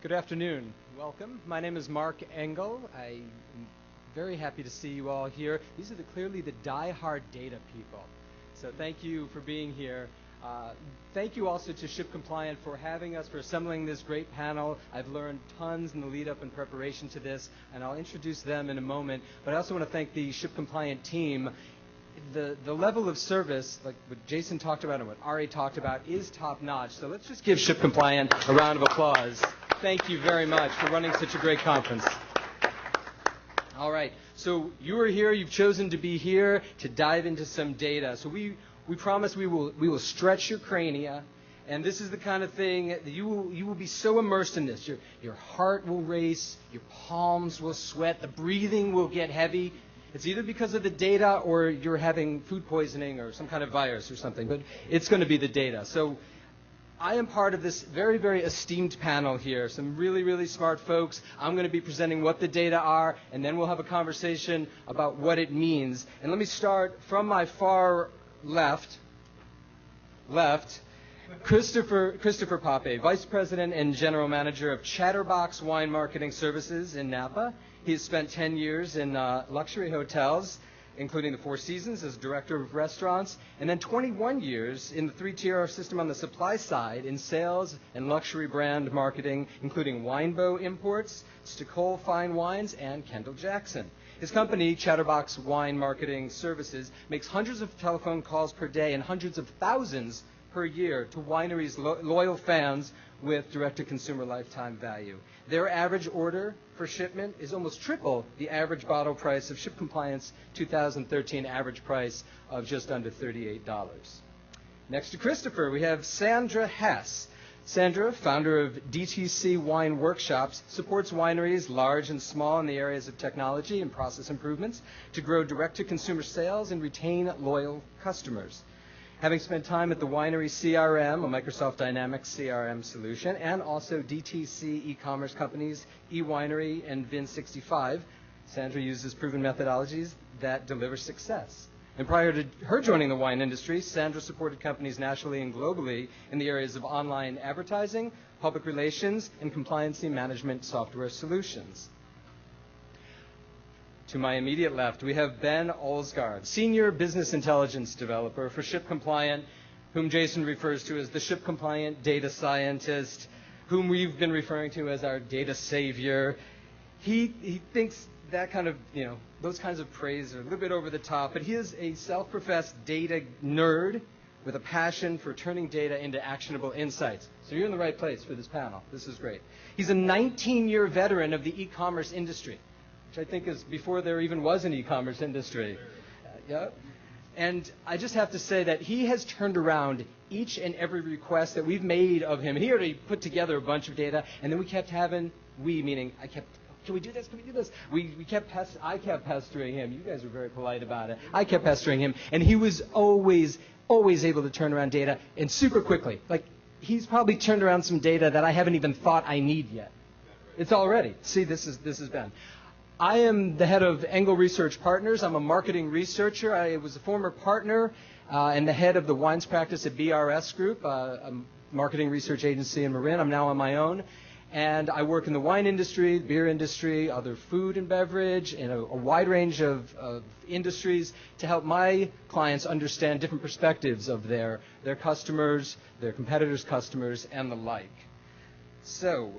Good afternoon. Welcome. My name is Mark Engel. I'm very happy to see you all here. These are clearly the die-hard data people. So thank you for being here. Thank you also to ShipCompliant for having us, for assembling this great panel. I've learned tons in the lead-up and preparation to this, and I'll introduce them in a moment. But I also want to thank the ShipCompliant team. The level of service, like what Jason talked about and what Ari talked about, is top-notch. So let's just give ShipCompliant a round of applause. Thank you very much for running such a great conference. All right, so you are here, you've chosen to be here to dive into some data. So we promise we will stretch your crania, and this is the kind of thing that you will be so immersed in this. Your heart will race, your palms will sweat, the breathing will get heavy. It's either because of the data or you're having food poisoning or some kind of virus or something, but it's going to be the data. So I am part of this very, very esteemed panel here, some really, really smart folks. I'm going to be presenting what the data are, and then we'll have a conversation about what it means. And let me start from my far left, Christopher Pape, Vice President and General Manager of Chatterbox Wine Marketing Services in Napa. He's spent 10 years in luxury hotels, including the Four Seasons as Director of Restaurants, and then 21 years in the three-tier system on the supply side in sales and luxury brand marketing, including Winebow Imports, Stockholm Fine Wines, and Kendall Jackson. His company, Chatterbox Wine Marketing Services, makes hundreds of telephone calls per day and hundreds of thousands per year to wineries' loyal fans with direct-to-consumer lifetime value. Their average order for shipment is almost triple the average bottle price of ShipCompliant's 2013 average price of just under $38. Next to Christopher, we have Sandra Hess. Sandra, founder of DTC Wine Workshops, supports wineries large and small in the areas of technology and process improvements to grow direct-to-consumer sales and retain loyal customers. Having spent time at the Winery CRM, a Microsoft Dynamics CRM solution, and also DTC e-commerce companies, eWinery and Vin65, Sandra uses proven methodologies that deliver success. And prior to her joining the wine industry, Sandra supported companies nationally and globally in the areas of online advertising, public relations, and compliance management software solutions. To my immediate left, we have Ben Olsgaard, Senior Business Intelligence Developer for ShipCompliant, whom Jason refers to as the ShipCompliant Data Scientist, whom we've been referring to as our data savior. He thinks that kind of, those kinds of praise are a little bit over the top, but he is a self-professed data nerd with a passion for turning data into actionable insights. So you're in the right place for this panel. This is great. He's a 19-year veteran of the e-commerce industry, which I think is before there even was an e-commerce industry. And I just have to say that he has turned around each and every request that we've made of him. He already put together a bunch of data, and then we kept having, meaning can we do this? Can we do this? I kept pestering him. You guys were very polite about it. I kept pestering him, and he was always able to turn around data, and super quickly. Like, he's probably turned around some data that I haven't even thought I need yet. It's already. See, this is Ben. I am the head of Engel Research Partners. I'm a marketing researcher. I was a former partner and the head of the wines practice at BRS Group, a marketing research agency in Marin. I'm now on my own. And I work in the wine industry, beer industry, other food and beverage, and a wide range of industries to help my clients understand different perspectives of their customers, their competitors' customers, and the like. So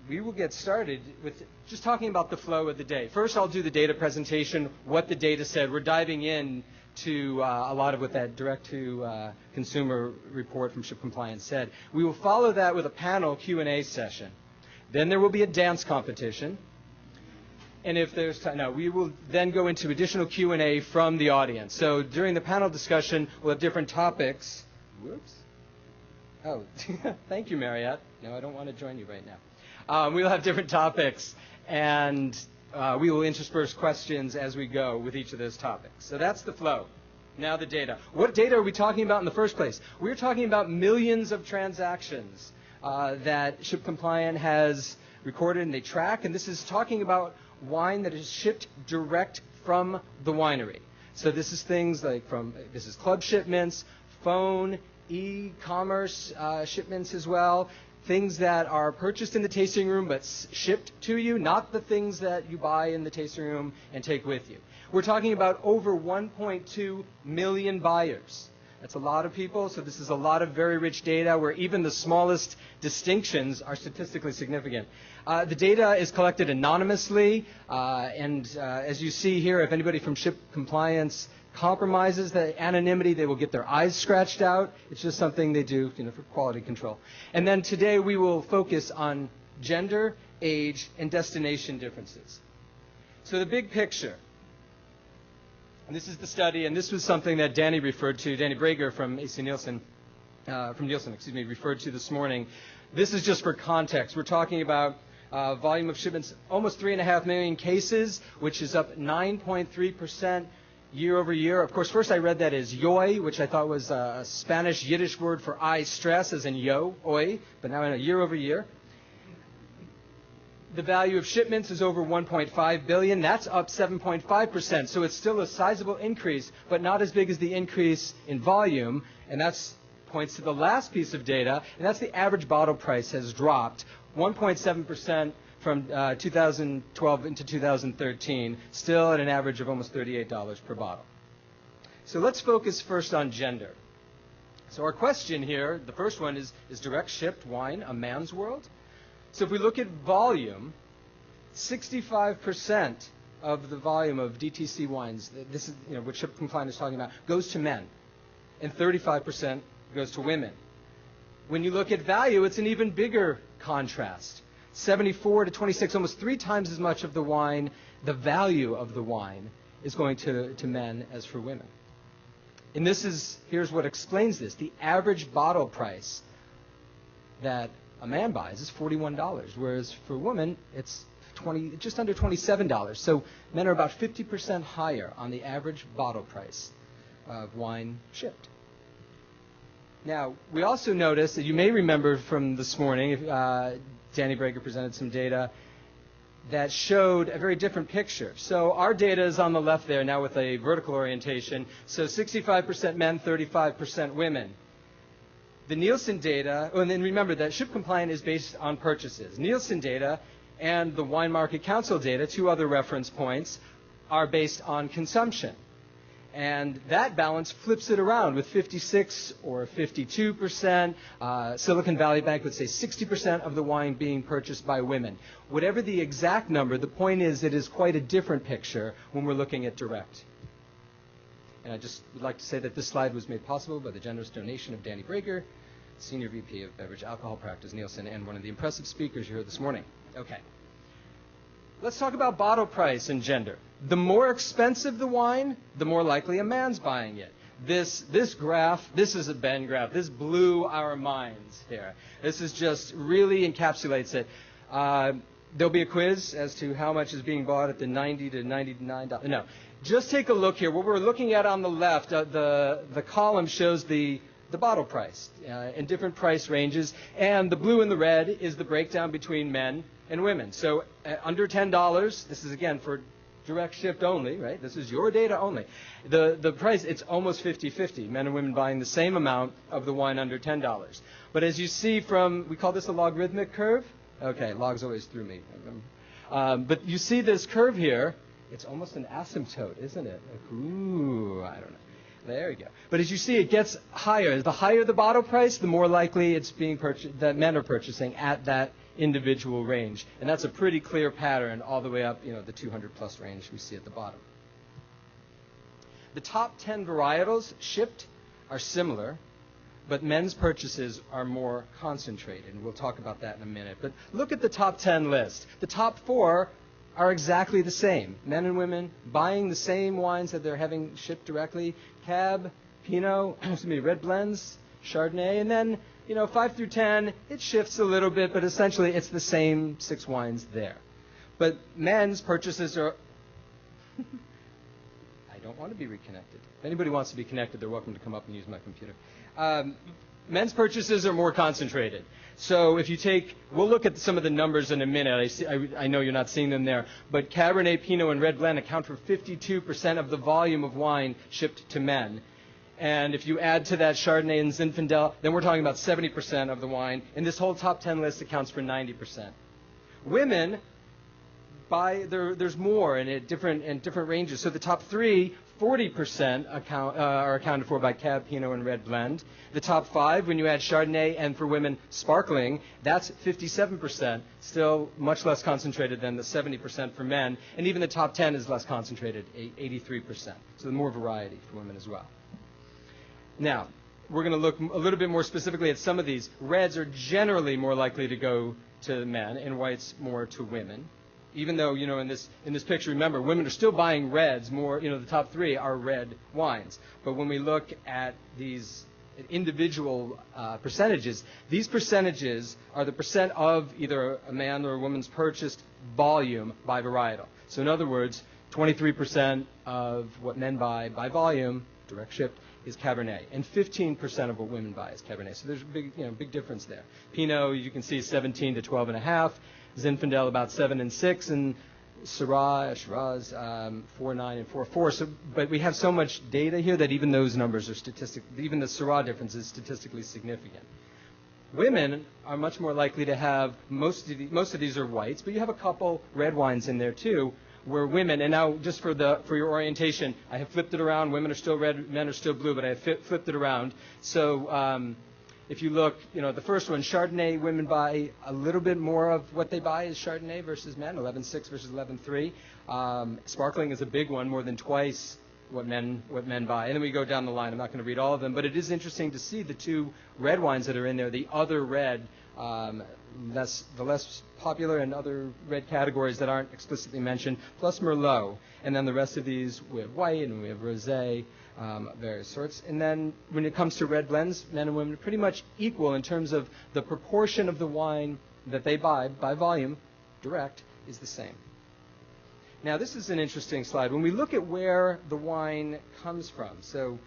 we will get started with just talking about the flow of the day. First, I'll do the data presentation, what the data said. We're diving in to a lot of what that direct-to-consumer report from ShipCompliant said. We will follow that with a panel Q&A session. Then there will be a dance competition. And if there's time, we will then go into additional Q&A from the audience. So during the panel discussion, we'll have different topics. Whoops. Oh, thank you, Mariette. No, I don't want to join you right now. We'll have different topics, and we will intersperse questions as we go with each of those topics. So that's the flow. Now the data. What data are we talking about in the first place? We're talking about millions of transactions that ShipCompliant has recorded and they track, and this is talking about wine that is shipped direct from the winery. So this is things like this is club shipments, phone, e-commerce shipments as well, things that are purchased in the tasting room but shipped to you, not the things that you buy in the tasting room and take with you. We're talking about over 1.2 million buyers. That's a lot of people, so this is a lot of very rich data where even the smallest distinctions are statistically significant. The data is collected anonymously, and as you see here, if anybody from ShipCompliance compromises the anonymity, they will get their eyes scratched out. It's just something they do, for quality control. And then today we will focus on gender, age, and destination differences. So the big picture. And this is the study, and this was something that Danny referred to, Danny Brager from Nielsen, referred to this morning. This is just for context. We're talking about volume of shipments, almost 3.5 million cases, which is up 9.3% year over year. Of course, first I read that as yoy, which I thought was a Spanish Yiddish word for eye stress, as in yo, oi, but now in a year over year. The value of shipments is over 1.5 billion. That's up 7.5%. So it's still a sizable increase, but not as big as the increase in volume. And that points to the last piece of data, and that's the average bottle price has dropped 1.7% from 2012 into 2013, still at an average of almost $38 per bottle. So let's focus first on gender. So our question here, the first one is direct shipped wine a man's world? So if we look at volume, 65% of the volume of DTC wines, this is what ShipCompliant is talking about, goes to men, and 35% goes to women. When you look at value, it's an even bigger contrast. 74 to 26, almost 3 times as much of the wine, the value of the wine, is going to men as for women. And here's what explains this. The average bottle price that a man buys is $41, whereas for women, it's just under $27. So men are about 50% higher on the average bottle price of wine shipped. Now, we also noticed that you may remember from this morning, Danny Brager presented some data that showed a very different picture. So our data is on the left there now with a vertical orientation. So 65% men, 35% women. The Nielsen data, and then remember that ShipCompliant is based on purchases. Nielsen data and the Wine Market Council data, 2 other reference points, are based on consumption. And that balance flips it around with 56 or 52%. Silicon Valley Bank would say 60% of the wine being purchased by women. Whatever the exact number, the point is it is quite a different picture when we're looking at direct. And I just would like to say that this slide was made possible by the generous donation of Danny Brager, Senior VP of Beverage Alcohol Practice, Nielsen, and one of the impressive speakers you heard this morning. Okay. Let's talk about bottle price and gender. The more expensive the wine, the more likely a man's buying it. This graph, this is a Ben graph. This blew our minds here. This is just really encapsulates it. There'll be a quiz as to how much is being bought at the $90 to $99. No, just take a look here. What we're looking at on the left, the column shows the bottle price in different price ranges, and the blue and the red is the breakdown between men and women. So under $10, this is again for direct shipped only, right? This is your data only. The price, it's almost 50-50, men and women buying the same amount of the wine under $10. But as you see from, we call this a logarithmic curve. Okay, logs always threw me. But you see this curve here, it's almost an asymptote, isn't it? Like, ooh, I don't know. There you go. But as you see, it gets higher. The higher the bottle price, the more likely it's being purchased, that men are purchasing at that individual range. And that's a pretty clear pattern all the way up, the 200 plus range we see at the bottom. The top 10 varietals shipped are similar, but men's purchases are more concentrated. And we'll talk about that in a minute. But look at the top 10 list. The top 4 are exactly the same. Men and women buying the same wines that they're having shipped directly. Cab, Pinot, red blends, Chardonnay, and then 5 through 10, it shifts a little bit, but essentially it's the same 6 wines there. But men's purchases are... I don't want to be reconnected. If anybody wants to be connected, they're welcome to come up and use my computer. Men's purchases are more concentrated. So if you we'll look at some of the numbers in a minute. I know you're not seeing them there, but Cabernet, Pinot, and Red Blend account for 52% of the volume of wine shipped to men. And if you add to that Chardonnay and Zinfandel, then we're talking about 70% of the wine. And this whole top 10 list accounts for 90%. Women there's more in different ranges. So the top three, 40% are accounted for by Cab, Pinot, and Red Blend. The top five, when you add Chardonnay and for women, Sparkling, that's 57%, still much less concentrated than the 70% for men. And even the top 10 is less concentrated, 83%. So more variety for women as well. Now, we're going to look a little bit more specifically at some of these. Reds are generally more likely to go to men, and whites more to women. Even though, in this picture, remember, women are still buying reds more, the top three are red wines. But when we look at these individual percentages, these percentages are the percent of either a man or a woman's purchased volume by varietal. So in other words, 23% of what men buy by volume, direct shipped, is Cabernet, and 15% of what women buy is Cabernet. So there's a big difference there. Pinot, you can see, 17 to 12.5. Zinfandel about 7 and 6, and Shiraz 4.9 and 4.4. So, but we have so much data here that even those numbers are even the Shiraz difference is statistically significant. Women are much more likely to have most of these are whites, but you have a couple red wines in there too, where women, and now just for your orientation, I have flipped it around. Women are still red, men are still blue, but I have flipped it around. So if you look, the first one, Chardonnay, women buy a little bit more of what they buy is Chardonnay versus men, 11.6 versus 11.3. Sparkling is a big one, more than twice what men buy. And then we go down the line. I'm not going to read all of them, but it is interesting to see the two red wines that are in there, the other red, the less popular and other red categories that aren't explicitly mentioned, plus Merlot. And then the rest of these, we have white and we have rosé, various sorts. And then when it comes to red blends, men and women are pretty much equal in terms of the proportion of the wine that they buy by volume, direct, is the same. Now, this is an interesting slide. When we look at where the wine comes from, so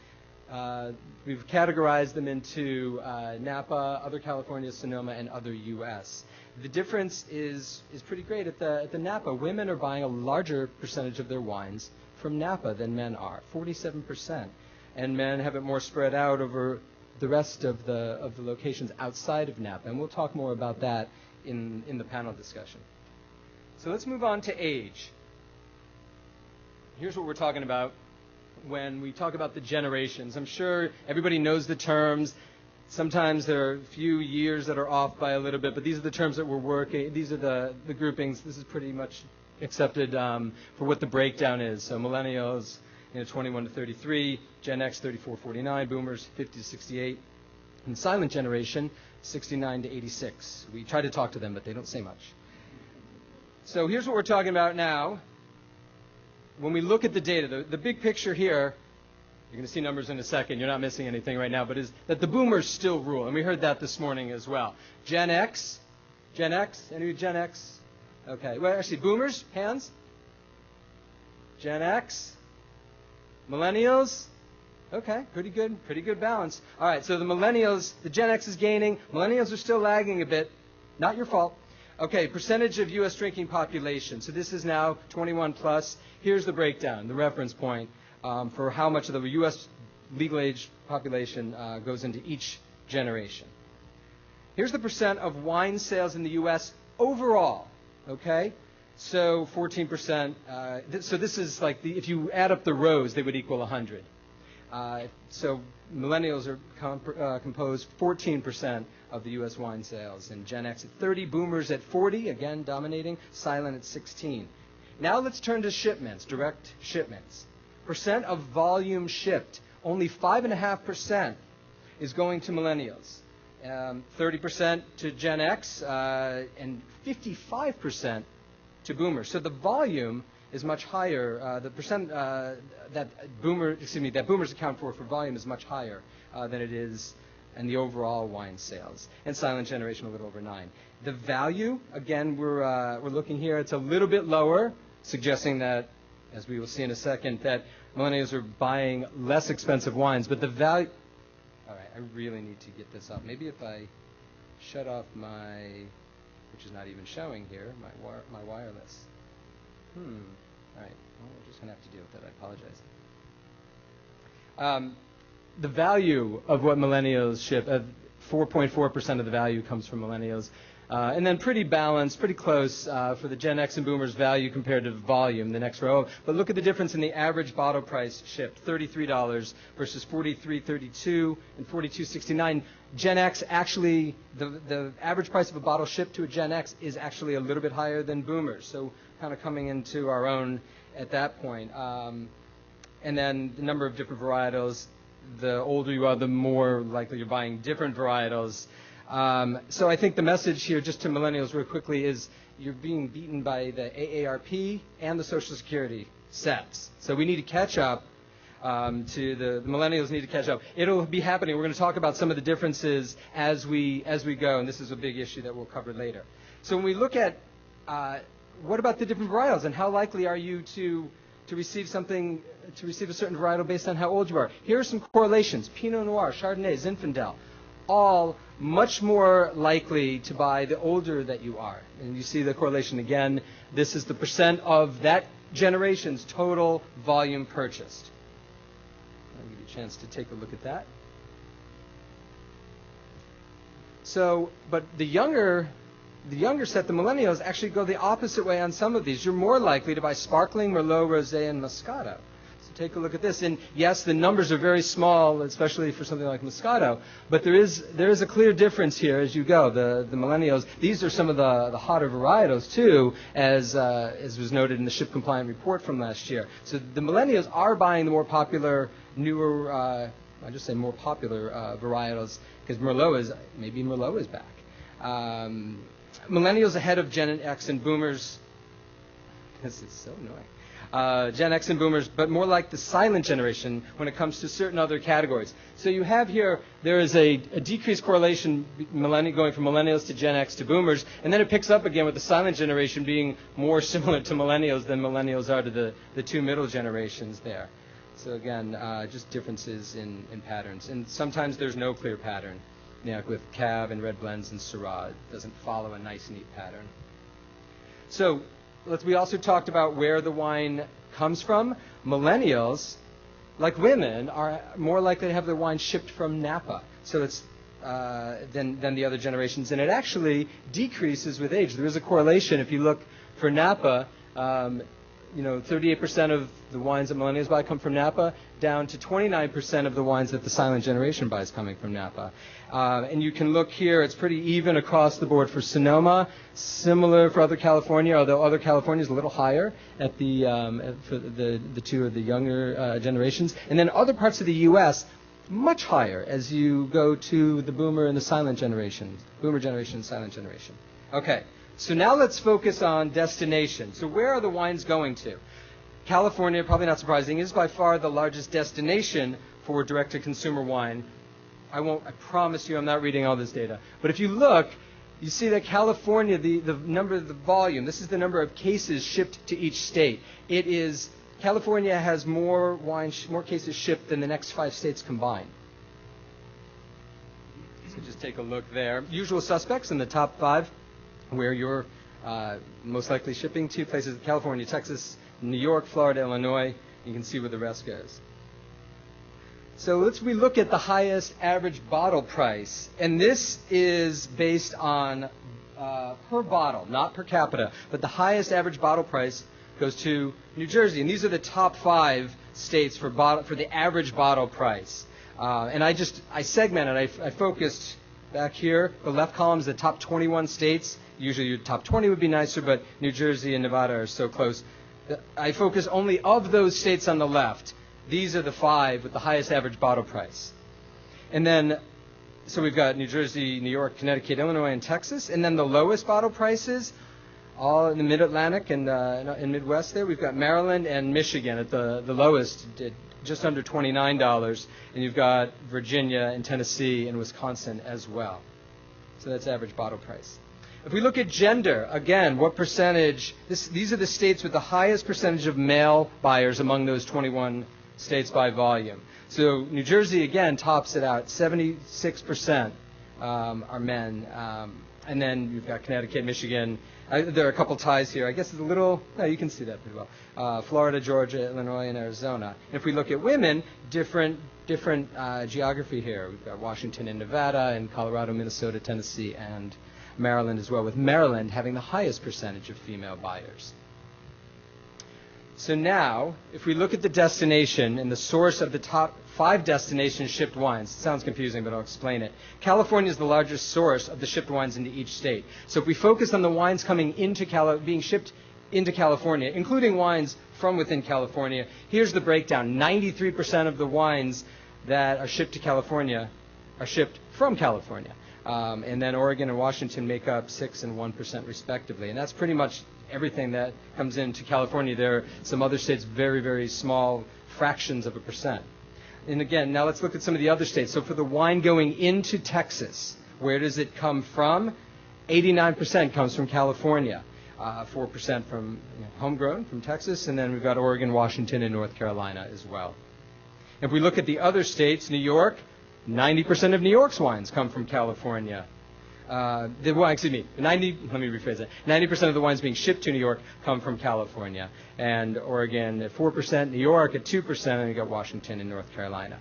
we've categorized them into Napa, other California, Sonoma, and other U.S. The difference is pretty great. At the Napa, women are buying a larger percentage of their wines from Napa than men are, 47%. And men have it more spread out over the rest of the locations outside of Napa. And we'll talk more about that in the panel discussion. So let's move on to age. Here's what we're talking about when we talk about the generations. I'm sure everybody knows the terms. Sometimes there are a few years that are off by a little bit, but these are the terms that we're working. These are the groupings. This is pretty much accepted for what the breakdown is. So millennials, 21 to 33, Gen X, 34-49, boomers, 50 to 68, and silent generation, 69 to 86. We try to talk to them, but they don't say much. So here's what we're talking about now. When we look at the data, the big picture here, you're going to see numbers in a second, you're not missing anything right now, but is that the boomers still rule, and we heard that this morning as well. Gen X, any Gen X? Okay, well, actually, boomers, hands? Gen X? Millennials? Okay, pretty good balance. All right, so the millennials, the Gen X is gaining, millennials are still lagging a bit, not your fault. Okay, percentage of U.S. drinking population. So this is now 21 plus. Here's the breakdown, the reference point for how much of the U.S. legal age population goes into each generation. Here's the percent of wine sales in the U.S. overall. Okay, so 14%. So this is like if you add up the rows, they would equal 100. So millennials are composed 14% of the U.S. wine sales, and Gen X at 30, boomers at 40, again dominating, silent at 16. Now let's turn to shipments, direct shipments. Percent of volume shipped, only 5.5% is going to millennials, 30% to Gen X, and 55% to boomers. So the volume is much higher. The percent that boomers account for volume is much higher than it is in the overall wine sales. And silent generation a little over 9. The value, again, we're looking here. It's a little bit lower, suggesting that, as we will see in a second, that millennials are buying less expensive wines. But the value. All right, I really need to get this up. Maybe if I shut off my, which is not even showing here, my wireless. All right. Well, we're just going to have to deal with that. I apologize. the value of what millennials ship, 4.4% of the value comes from millennials. And then pretty balanced, pretty close for the Gen X and Boomers value compared to volume, the next row. But look at the difference in the average bottle price shipped, $33 versus $43.32 and $42.69. Gen X actually, the average price of a bottle shipped to a Gen X is actually a little bit higher than Boomers. So kind of coming into our own at that point. And then the number of different varietals. The older you are, the more likely you're buying different varietals. So I think the message here, just to millennials real quickly, is you're being beaten by the AARP and the Social Security sets. So we need to catch up. The millennials need to catch up. It'll be happening. We're going to talk about some of the differences as we go, and this is a big issue that we'll cover later. So when we look at what about the different varietals, and how likely are you to receive something, to receive a certain varietal based on how old you are? Here are some correlations: Pinot Noir, Chardonnay, Zinfandel, all much more likely to buy the older that you are. And you see the correlation again. This is the percent of that generation's total volume purchased. I'll give you a chance to take a look at that. So, but the younger set, the millennials, actually go the opposite way on some of these. You're more likely to buy sparkling, Merlot, Rosé, and Moscato. Take a look at this, and yes, the numbers are very small, especially for something like Moscato, but there is a clear difference here as you go. The millennials, these are some of the hotter varietals too, as was noted in the ShipCompliant report from last year. So the millennials are buying the more popular, newer, I just say more popular varietals, because Merlot is back. Millennials ahead of Gen X and Boomers. This is so annoying. Gen X and Boomers, but more like the silent generation when it comes to certain other categories. So you have here, there is a decreased correlation going from millennials to Gen X to Boomers, and then it picks up again with the silent generation being more similar to millennials than millennials are to the two middle generations there. So again, just differences in patterns. And sometimes there's no clear pattern. With Cab and red blends and Syrah, it doesn't follow a nice, neat pattern. So we also talked about where the wine comes from. Millennials, like women, are more likely to have their wine shipped from Napa. So it's than the other generations, and it actually decreases with age. There is a correlation. If you look for Napa, 38% of the wines that millennials buy come from Napa, down to 29% of the wines that the silent generation buys coming from Napa. And you can look here, it's pretty even across the board for Sonoma, similar for other California, although other California is a little higher at for the two of the younger generations. And then other parts of the U.S., much higher as you go to the Boomer and the silent generation, Boomer generation, silent generation. Okay. So now let's focus on destination. So where are the wines going to? California, probably not surprising, is by far the largest destination for direct-to-consumer wine. I promise you I'm not reading all this data. But if you look, you see that California, the volume, this is the number of cases shipped to each state. California has more cases shipped than the next 5 states combined. So just take a look there. Usual suspects in the top 5. Where you're most likely shipping to, places: California, Texas, New York, Florida, Illinois. You can see where the rest goes. So we look at the highest average bottle price, and this is based on per bottle, not per capita, but the highest average bottle price goes to New Jersey, and these are the top 5 states for the average bottle price. And I segmented, I focused back here. The left column is the top 21 states. Usually your top 20 would be nicer, but New Jersey and Nevada are so close. I focus only of those states on the left. These are the 5 with the highest average bottle price. And then, so we've got New Jersey, New York, Connecticut, Illinois, and Texas. And then the lowest bottle prices, all in the Mid-Atlantic and Midwest there. We've got Maryland and Michigan at the lowest, just under $29. And you've got Virginia and Tennessee and Wisconsin as well. So that's average bottle price. If we look at gender, again, what percentage, these are the states with the highest percentage of male buyers among those 21 states by volume. So New Jersey, again, tops it out, 76% are men. And then you've got Connecticut, Michigan. There are a couple ties here. I guess it's a little, no, you can see that pretty well. Florida, Georgia, Illinois, and Arizona. And if we look at women, different geography here. We've got Washington and Nevada, and Colorado, Minnesota, Tennessee, and Maryland as well, with Maryland having the highest percentage of female buyers. So now, if we look at the destination and the source of the top 5 destinations shipped wines, it sounds confusing, but I'll explain it. California is the largest source of the shipped wines into each state. So if we focus on the wines coming into being shipped into California, including wines from within California, here's the breakdown. 93% of the wines that are shipped to California are shipped from California. And then Oregon and Washington make up 6% and 1% respectively. And that's pretty much everything that comes into California. There are some other states, very, very small fractions of a percent. And again, now let's look at some of the other states. So for the wine going into Texas, where does it come from? 89% comes from California, 4% from homegrown from Texas, and then we've got Oregon, Washington, and North Carolina as well. If we look at the other states, New York, 90% of New York's wines come from California. Let me rephrase that. 90% of the wines being shipped to New York come from California. And Oregon at 4%, New York at 2%, and you've got Washington and North Carolina.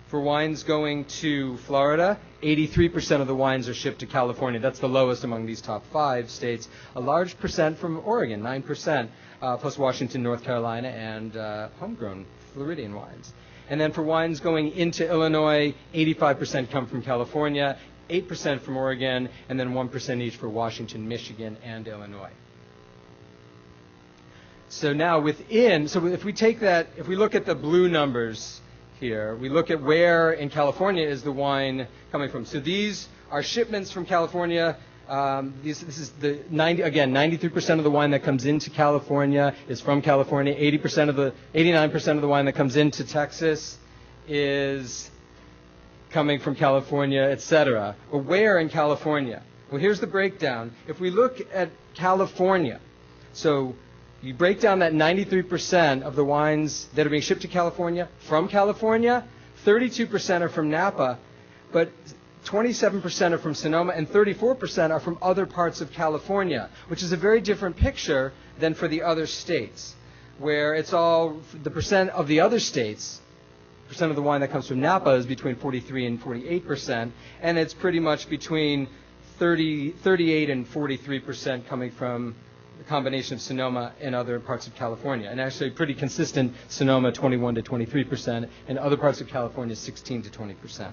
For wines going to Florida, 83% of the wines are shipped to California. That's the lowest among these top 5 states. A large percent from Oregon, 9%, plus Washington, North Carolina, and homegrown Floridian wines. And then for wines going into Illinois, 85% come from California, 8% from Oregon, and then 1% each for Washington, Michigan, and Illinois. So now if we look at the blue numbers here, we look at where in California is the wine coming from. So these are shipments from California. This is the 93% of the wine that comes into California is from California. 89% of the wine that comes into Texas is coming from California, etc. But where in California? Well, here's the breakdown. If we look at California, so you break down that 93% of the wines that are being shipped to California from California, 32% are from Napa, but 27% are from Sonoma, and 34% are from other parts of California, which is a very different picture than for the other states, where it's all the percent of the other states. Percent of the wine that comes from Napa is between 43 and 48%, and it's pretty much between 38 and 43% coming from the combination of Sonoma and other parts of California. And actually pretty consistent, Sonoma 21 to 23%, and other parts of California 16 to 20%.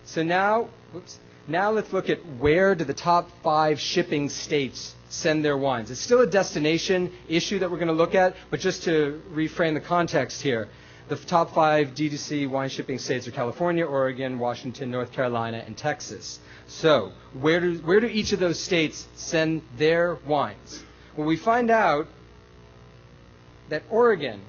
So now let's look at where do the top 5 shipping states send their wines. It's still a destination issue that we're going to look at, but just to reframe the context here, the top 5 D2C wine shipping states are California, Oregon, Washington, North Carolina, and Texas. So where do each of those states send their wines? Well, we find out that Oregon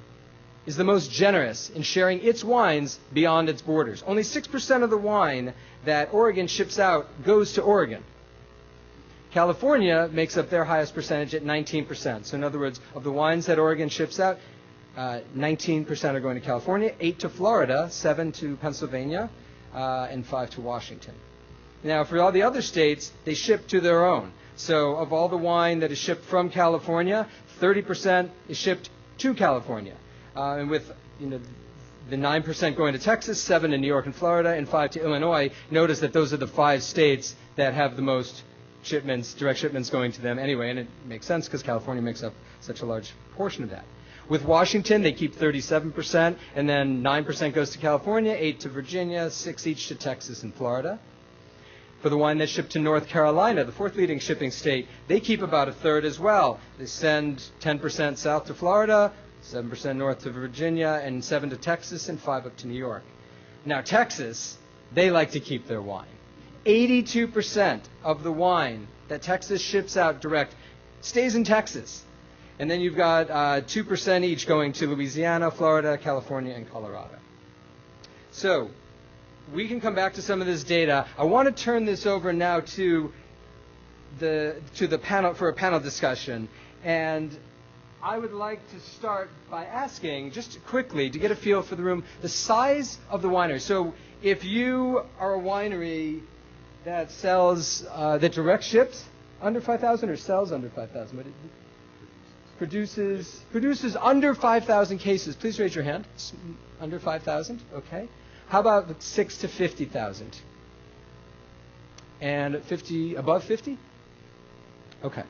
is the most generous in sharing its wines beyond its borders. Only 6% of the wine that Oregon ships out goes to Oregon. California makes up their highest percentage at 19%. So in other words, of the wines that Oregon ships out, 19% are going to California, 8 to Florida, 7 to Pennsylvania, and 5 to Washington. Now, for all the other states, they ship to their own. So of all the wine that is shipped from California, 30% is shipped to California. And with the 9% going to Texas, 7 to New York and Florida, and 5 to Illinois, notice that those are the 5 states that have the most shipments, direct shipments going to them anyway, and it makes sense because California makes up such a large portion of that. With Washington, they keep 37%, and then 9% goes to California, 8 to Virginia, 6 each to Texas and Florida. For the wine that's shipped to North Carolina, the 4th leading shipping state, they keep about a third as well. They send 10% south to Florida, 7% north to Virginia, and 7 to Texas, and 5 up to New York. Now, Texas, they like to keep their wine. 82% of the wine that Texas ships out direct stays in Texas. And then you've got 2% each going to Louisiana, Florida, California, and Colorado. So we can come back to some of this data. I want to turn this over now to the panel for a panel discussion. And I would like to start by asking, just quickly, to get a feel for the room, the size of the winery. So if you are a winery that sells, that direct ships under 5,000 or sells under 5,000, produces under 5,000 cases, please raise your hand. Under 5,000, okay. How about 6 to 50,000? And 50, above 50? Okay.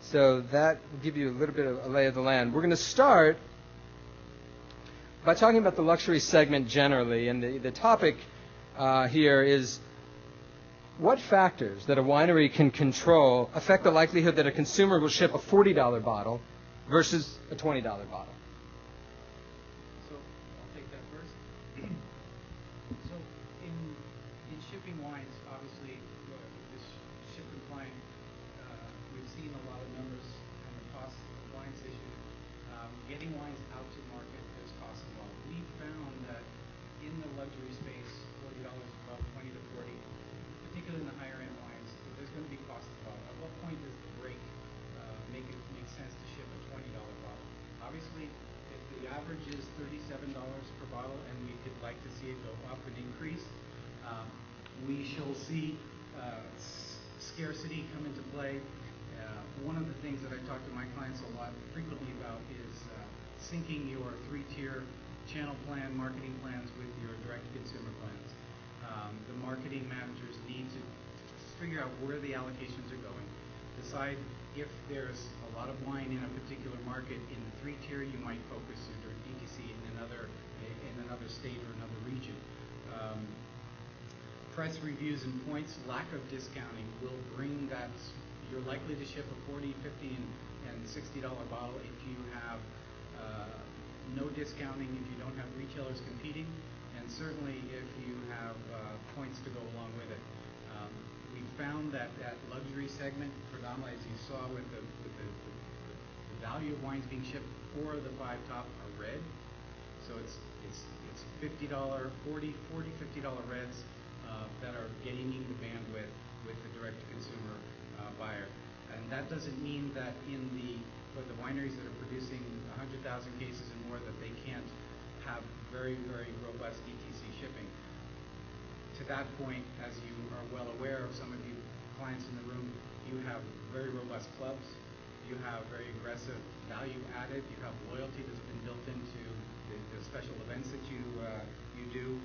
So that will give you a little bit of a lay of the land. We're going to start by talking about the luxury segment generally. And the topic here is what factors that a winery can control affect the likelihood that a consumer will ship a $40 bottle versus a $20 bottle. So I'll take that first. So in shipping wines, obviously, this ShipCompliant, we've seen a lot of numbers and the cost of wines issue. Getting wines out to market, there's costs involved. We found that in the luxury space, $40 above 20 to 40, particularly in the higher end wines, there's going to be costs involved. At what point does the break make sense to ship a $20 bottle? Obviously, if the average is $37 per bottle, and we could like to see it go up and increase, we shall see scarcity come into play. One of the things that I talk to my clients a lot frequently about is syncing your three-tier channel plan, marketing plans with your direct-to-consumer plans. The marketing managers need to figure out where the allocations are going, decide if there's a lot of wine in a particular market. In the three-tier, you might focus your DTC in another state or another region. Press reviews and points, lack of discounting will bring that. You're likely to ship a $40, $50, and $60 bottle if you have no discounting, if you don't have retailers competing, and certainly if you have points to go along with it. We found that luxury segment, predominantly as you saw with the value of wines being shipped, 4 of the 5 top are red. So it's $50, $40, $50 reds that are gaining the bandwidth with the direct-to-consumer buyer. And that doesn't mean that for the wineries that are producing 100,000 cases and more, that they can't have very, very robust DTC shipping. To that point, as you are well aware of, some of you clients in the room, you have very robust clubs, you have very aggressive value added, you have loyalty that's been built into the special events that you do.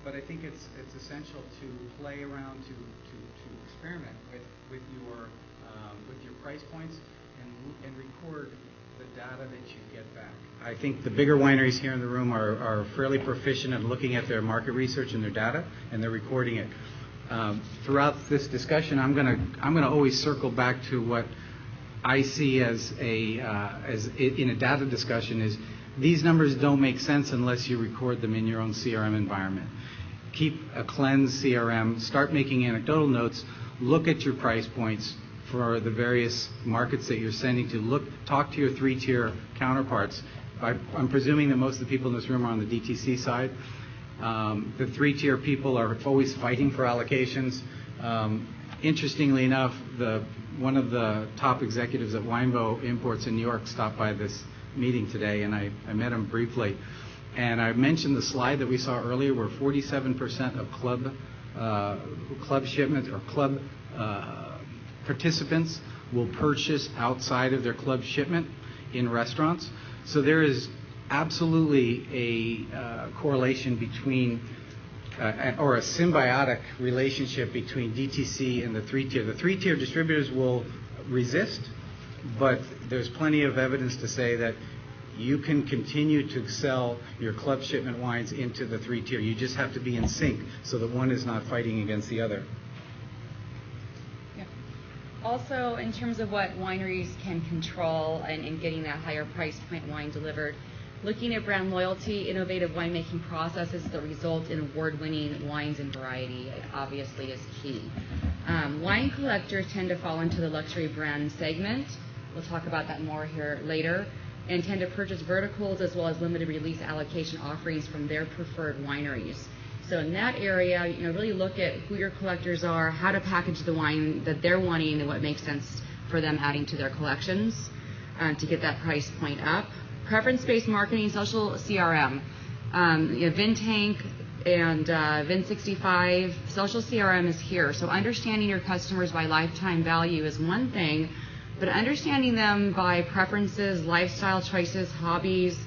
But I think it's essential to play around, to experiment with your price points and record the data that you get back. I think the bigger wineries here in the room are fairly proficient at looking at their market research and their data, and they're recording it. Throughout this discussion, I'm gonna always circle back to what I see as in a data discussion is these numbers don't make sense unless you record them in your own CRM environment. Keep a cleansed CRM, start making anecdotal notes, look at your price points for the various markets that you're sending to. Talk to your three-tier counterparts. I'm presuming that most of the people in this room are on the DTC side. The three-tier people are always fighting for allocations. Interestingly enough, one of the top executives at Winebow Imports in New York stopped by this meeting today, and I met him briefly. And I mentioned the slide that we saw earlier where 47% of club shipments or club participants will purchase outside of their club shipment in restaurants. So there is absolutely a correlation between or a symbiotic relationship between DTC and the three-tier. The three-tier distributors will resist, but there's plenty of evidence to say that you can continue to sell your club shipment wines into the three-tier. You just have to be in sync so that one is not fighting against the other. Yeah. Also, in terms of what wineries can control in getting that higher price point wine delivered, looking at brand loyalty, innovative winemaking processes that result in award-winning wines and variety obviously is key. Wine collectors tend to fall into the luxury brand segment. We'll talk about that more here later. And tend to purchase verticals as well as limited release allocation offerings from their preferred wineries. So in that area, really look at who your collectors are, how to package the wine that they're wanting, and what makes sense for them adding to their collections. to get that price point up. Preference-based marketing, social CRM, VinTank and Vin65, social CRM is here. So understanding your customers by lifetime value is one thing, but understanding them by preferences, lifestyle choices, hobbies,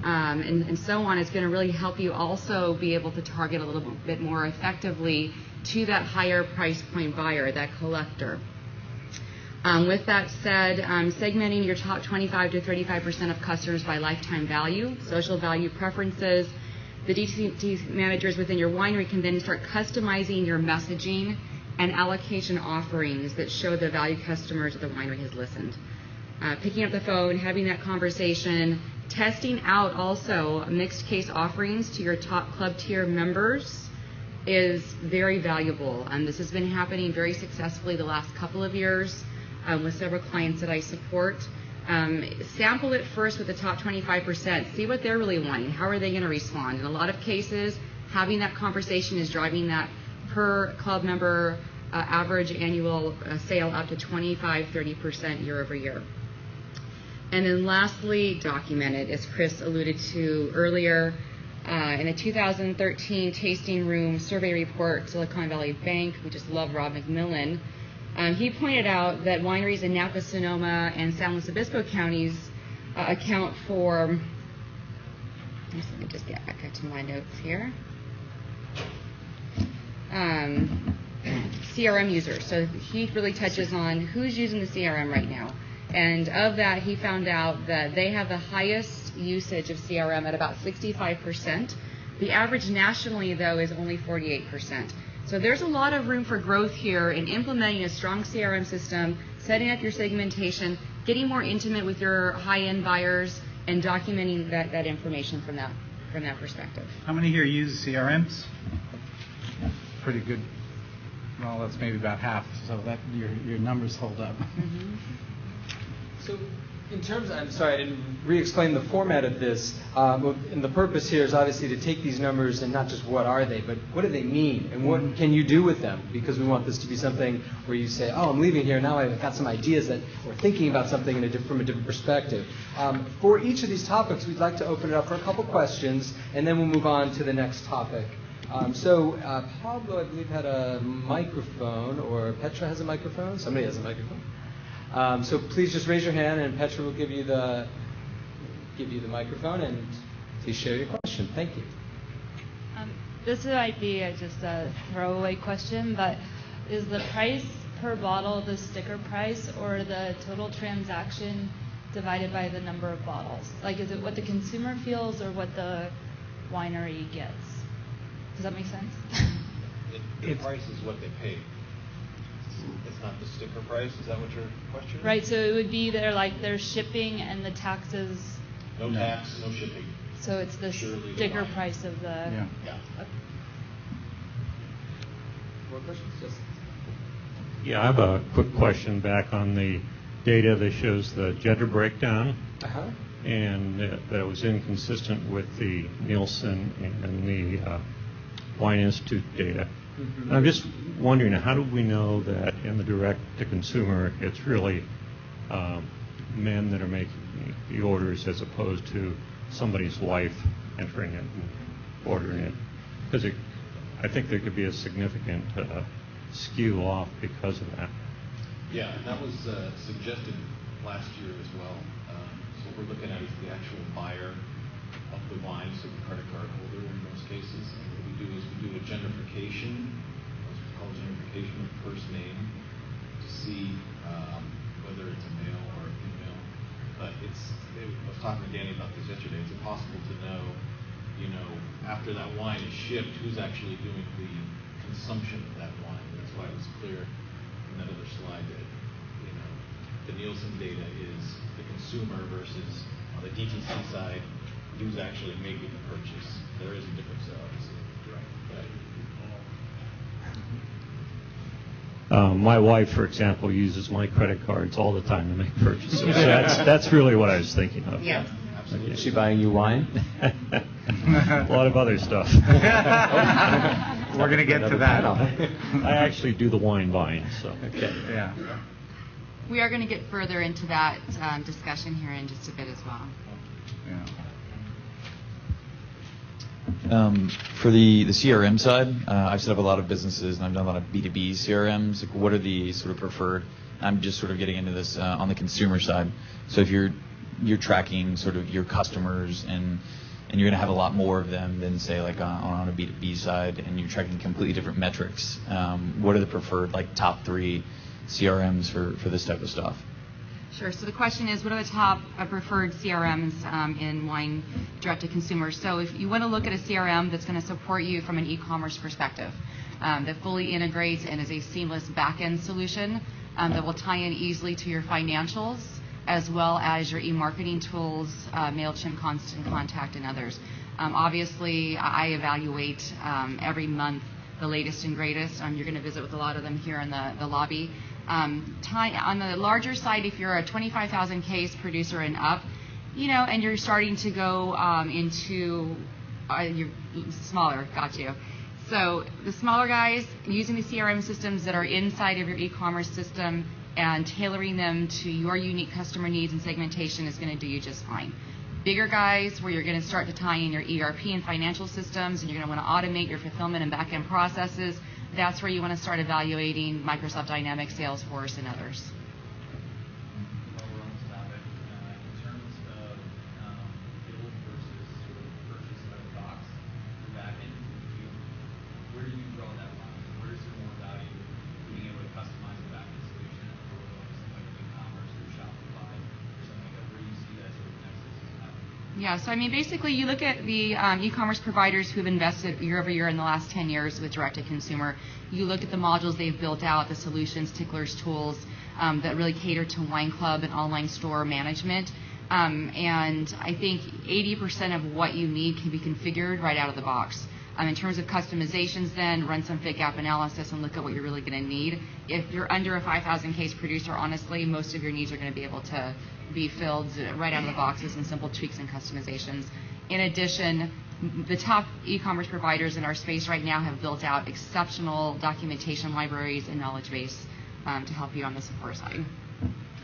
and so on is going to really help you also be able to target a little bit more effectively to that higher price point buyer, that collector. With that said, segmenting your top 25 to 35% of customers by lifetime value, social value preferences, the DTC managers within your winery can then start customizing your messaging and allocation offerings that show the value customers that the winery has listened. Picking up the phone, having that conversation, testing out also mixed case offerings to your top club tier members is very valuable. This has been happening very successfully the last couple of years with several clients that I support. Sample it first with the top 25%. See what they're really wanting. How are they going to respond? In a lot of cases, having that conversation is driving that per club member average annual sale up to 25-30% year over year. And then lastly, document it, as Chris alluded to earlier. In a 2013 tasting room survey report, Silicon Valley Bank, we just love Rob McMillan, he pointed out that wineries in Napa, Sonoma, and San Luis Obispo counties account for, let me just get back to my notes here, CRM users. So he really touches on who's using the CRM right now. And of that, he found out that they have the highest usage of CRM at about 65%. The average nationally, though, is only 48%. So there's a lot of room for growth here in implementing a strong CRM system, setting up your segmentation, getting more intimate with your high-end buyers, and documenting that information from that perspective. How many here use CRMs? Pretty good. Well, that's maybe about half, so that your numbers hold up. Mm-hmm. So in terms, I'm sorry, I didn't re-explain the format of this. And the purpose here is obviously to take these numbers and not just what are they, but what do they mean and what can you do with them? Because we want this to be something where you say, oh, I'm leaving here, now I've got some ideas that we're thinking about something from a different perspective. For each of these topics, we'd like to open it up for a couple questions, and then we'll move on to the next topic. Pablo, I believe, had a microphone, or Petra has a microphone. Somebody has a microphone. So please just raise your hand, and Petra will give you the microphone, and please share your question. Thank you. This might be just a throwaway question, but is the price per bottle the sticker price or the total transaction divided by the number of bottles? Like, is it what the consumer feels or what the winery gets? Does that make sense? The price is what they pay. It's not the sticker price. Is that what your question is? Right. So it would be their shipping and the taxes. No tax, no shipping. So it's the sticker price of the. Yeah. More questions? Yes. Yeah, I have a quick question back on the data that shows the gender breakdown, and that it was inconsistent with the Nielsen and the Wine Institute data. Mm-hmm. And I'm just wondering, how do we know that in the direct-to-consumer it's really men that are making the orders as opposed to somebody's wife entering it and ordering it? Because I think there could be a significant skew off because of that. Yeah, and that was suggested last year as well. So what we're looking at is the actual buyer of the wine, so the credit card holder in most cases. And what we do is we do a gentrification, what's called gentrification of first name, to see whether it's a male or a female. But I was talking to Danny about this yesterday. It's impossible to know, after that wine is shipped, who's actually doing the consumption of that wine. That's why it was clear in that other slide that, the Nielsen data is the consumer versus on the DTC side, who's actually making the purchase. There is a difference there, obviously. Right. My wife, for example, uses my credit cards all the time to make purchases. So that's really what I was thinking of. Yeah. Absolutely. Is she buying you wine? A lot of other stuff. We're going to get to that. I actually do the wine buying, so. Okay. Yeah. We are going to get further into that discussion here in just a bit as well. For the CRM side, I've set up a lot of businesses and I've done a lot of B2B CRMs. Like, what are the sort of preferred? I'm just sort of getting into this on the consumer side. So if you're tracking sort of your customers and you're going to have a lot more of them than, say, like on a B2B side, and you're tracking completely different metrics, what are the preferred, like, top 3 CRMs for this type of stuff? Sure. So the question is, what are the top preferred CRMs in wine direct to consumer? So if you want to look at a CRM that's going to support you from an e-commerce perspective, that fully integrates and is a seamless back-end solution that will tie in easily to your financials, as well as your e-marketing tools, MailChimp, Constant Contact, and others. Obviously, I evaluate every month the latest and greatest. You're going to visit with a lot of them here in the lobby. On the larger side, if you're a 25,000 case producer and up, and you're starting to go into your smaller, got you. So the smaller guys, using the CRM systems that are inside of your e-commerce system and tailoring them to your unique customer needs and segmentation is going to do you just fine. Bigger guys, where you're going to start to tie in your ERP and financial systems, and you're going to want to automate your fulfillment and back-end processes, that's where you want to start evaluating Microsoft Dynamics, Salesforce, and others. While we're on this topic, in terms of build versus sort of purchase out of the box, the back-end, where do you draw that line? Where is there more value being able to customize the back-end solution for something like e-commerce or Shopify or something like that? Where do you see that sort of nexus happening? Yeah, so I mean, basically, you look at the e-commerce providers who've invested year over year in the last 10 years with direct-to-consumer. You look at the modules they've built out, the solutions, ticklers, tools that really cater to wine club and online store management. And I think 80% of what you need can be configured right out of the box. In terms of customizations, then run some fit gap analysis and look at what you're really going to need. If you're under a 5,000 case producer, honestly, most of your needs are going to be able to be filled right out of the box with some simple tweaks and customizations. In addition, the top e-commerce providers in our space right now have built out exceptional documentation libraries and knowledge base to help you on the support side.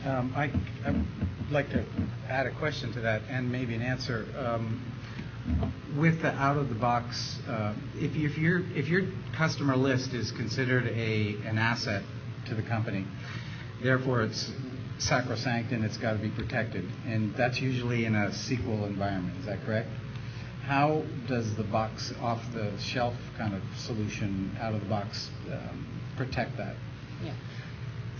I'd like to add a question to that and maybe an answer. With the out-of-the-box, if your customer list is considered an asset to the company, therefore it's sacrosanct and it's got to be protected, and that's usually in a SQL environment. Is that correct? How does the box off-the-shelf kind of solution, out-of-the-box, protect that? Yeah.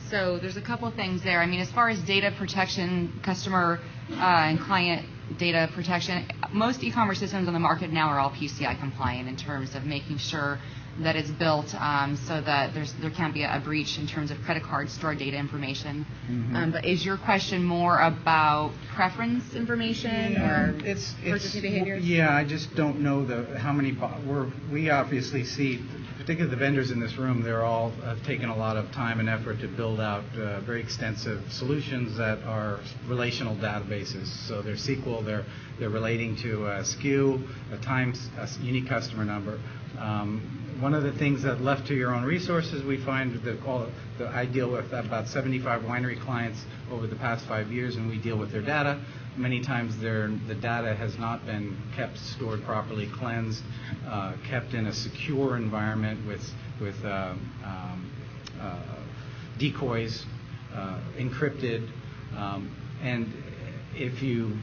So there's a couple of things there. I mean, as far as data protection, customer and client data protection, most e-commerce systems on the market now are all PCI compliant in terms of making sure that it's built so that there can't be a breach in terms of credit card stored data information. Mm-hmm. But is your question more about preference information or purchasing behaviors? Yeah, I just don't know how many. We obviously see, particularly the vendors in this room, they're all have taken a lot of time and effort to build out very extensive solutions that are relational databases. So they're SQL, they're relating to a SKU, a unique customer number. One of the things that left to your own resources, we find that I deal with about 75 winery clients over the past 5 years, and we deal with their data. Many times the data has not been kept stored properly, cleansed, kept in a secure environment with decoys, encrypted, and if you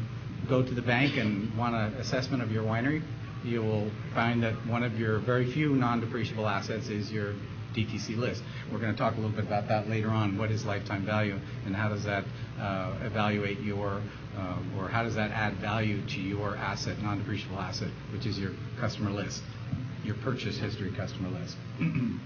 go to the bank and want an assessment of your winery, you will find that one of your very few non-depreciable assets is your DTC list. We're going to talk a little bit about that later on. What is lifetime value, and how does that evaluate or how does that add value to your asset, non-depreciable asset, which is your customer list, your purchase history customer list. Do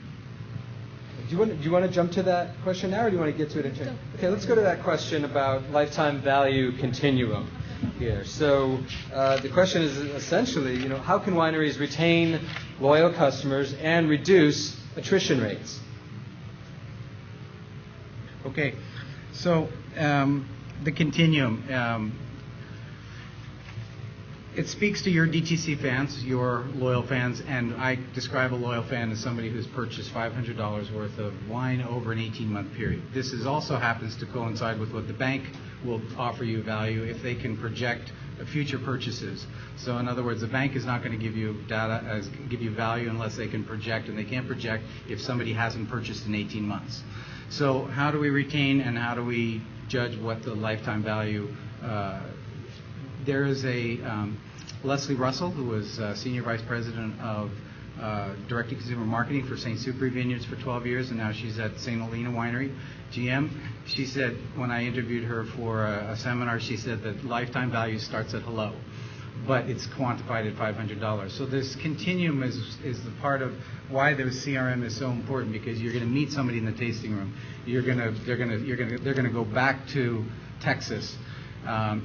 you want to jump to that question now, or do you want to get to it? Okay, let's go to that question about lifetime value continuum here. So the question is essentially, how can wineries retain loyal customers and reduce attrition rates? Okay, so the continuum. It speaks to your DTC fans, your loyal fans, and I describe a loyal fan as somebody who's purchased $500 worth of wine over an 18-month period. This also happens to coincide with what the bank will offer you value if they can project future purchases. So in other words, the bank is not going to give you give you value unless they can project, and they can't project if somebody hasn't purchased in 18 months. So how do we retain and how do we judge what the lifetime value? There is a Leslie Russell, who was Senior Vice President of Direct-to-Consumer Marketing for St. Supri Vineyards for 12 years, and now she's at St. Helena Winery, GM. She said, when I interviewed her for a seminar, she said that lifetime value starts at hello, but it's quantified at $500. So this continuum is the part of why the CRM is so important, because you're going to meet somebody in the tasting room. They're going to go back to Texas.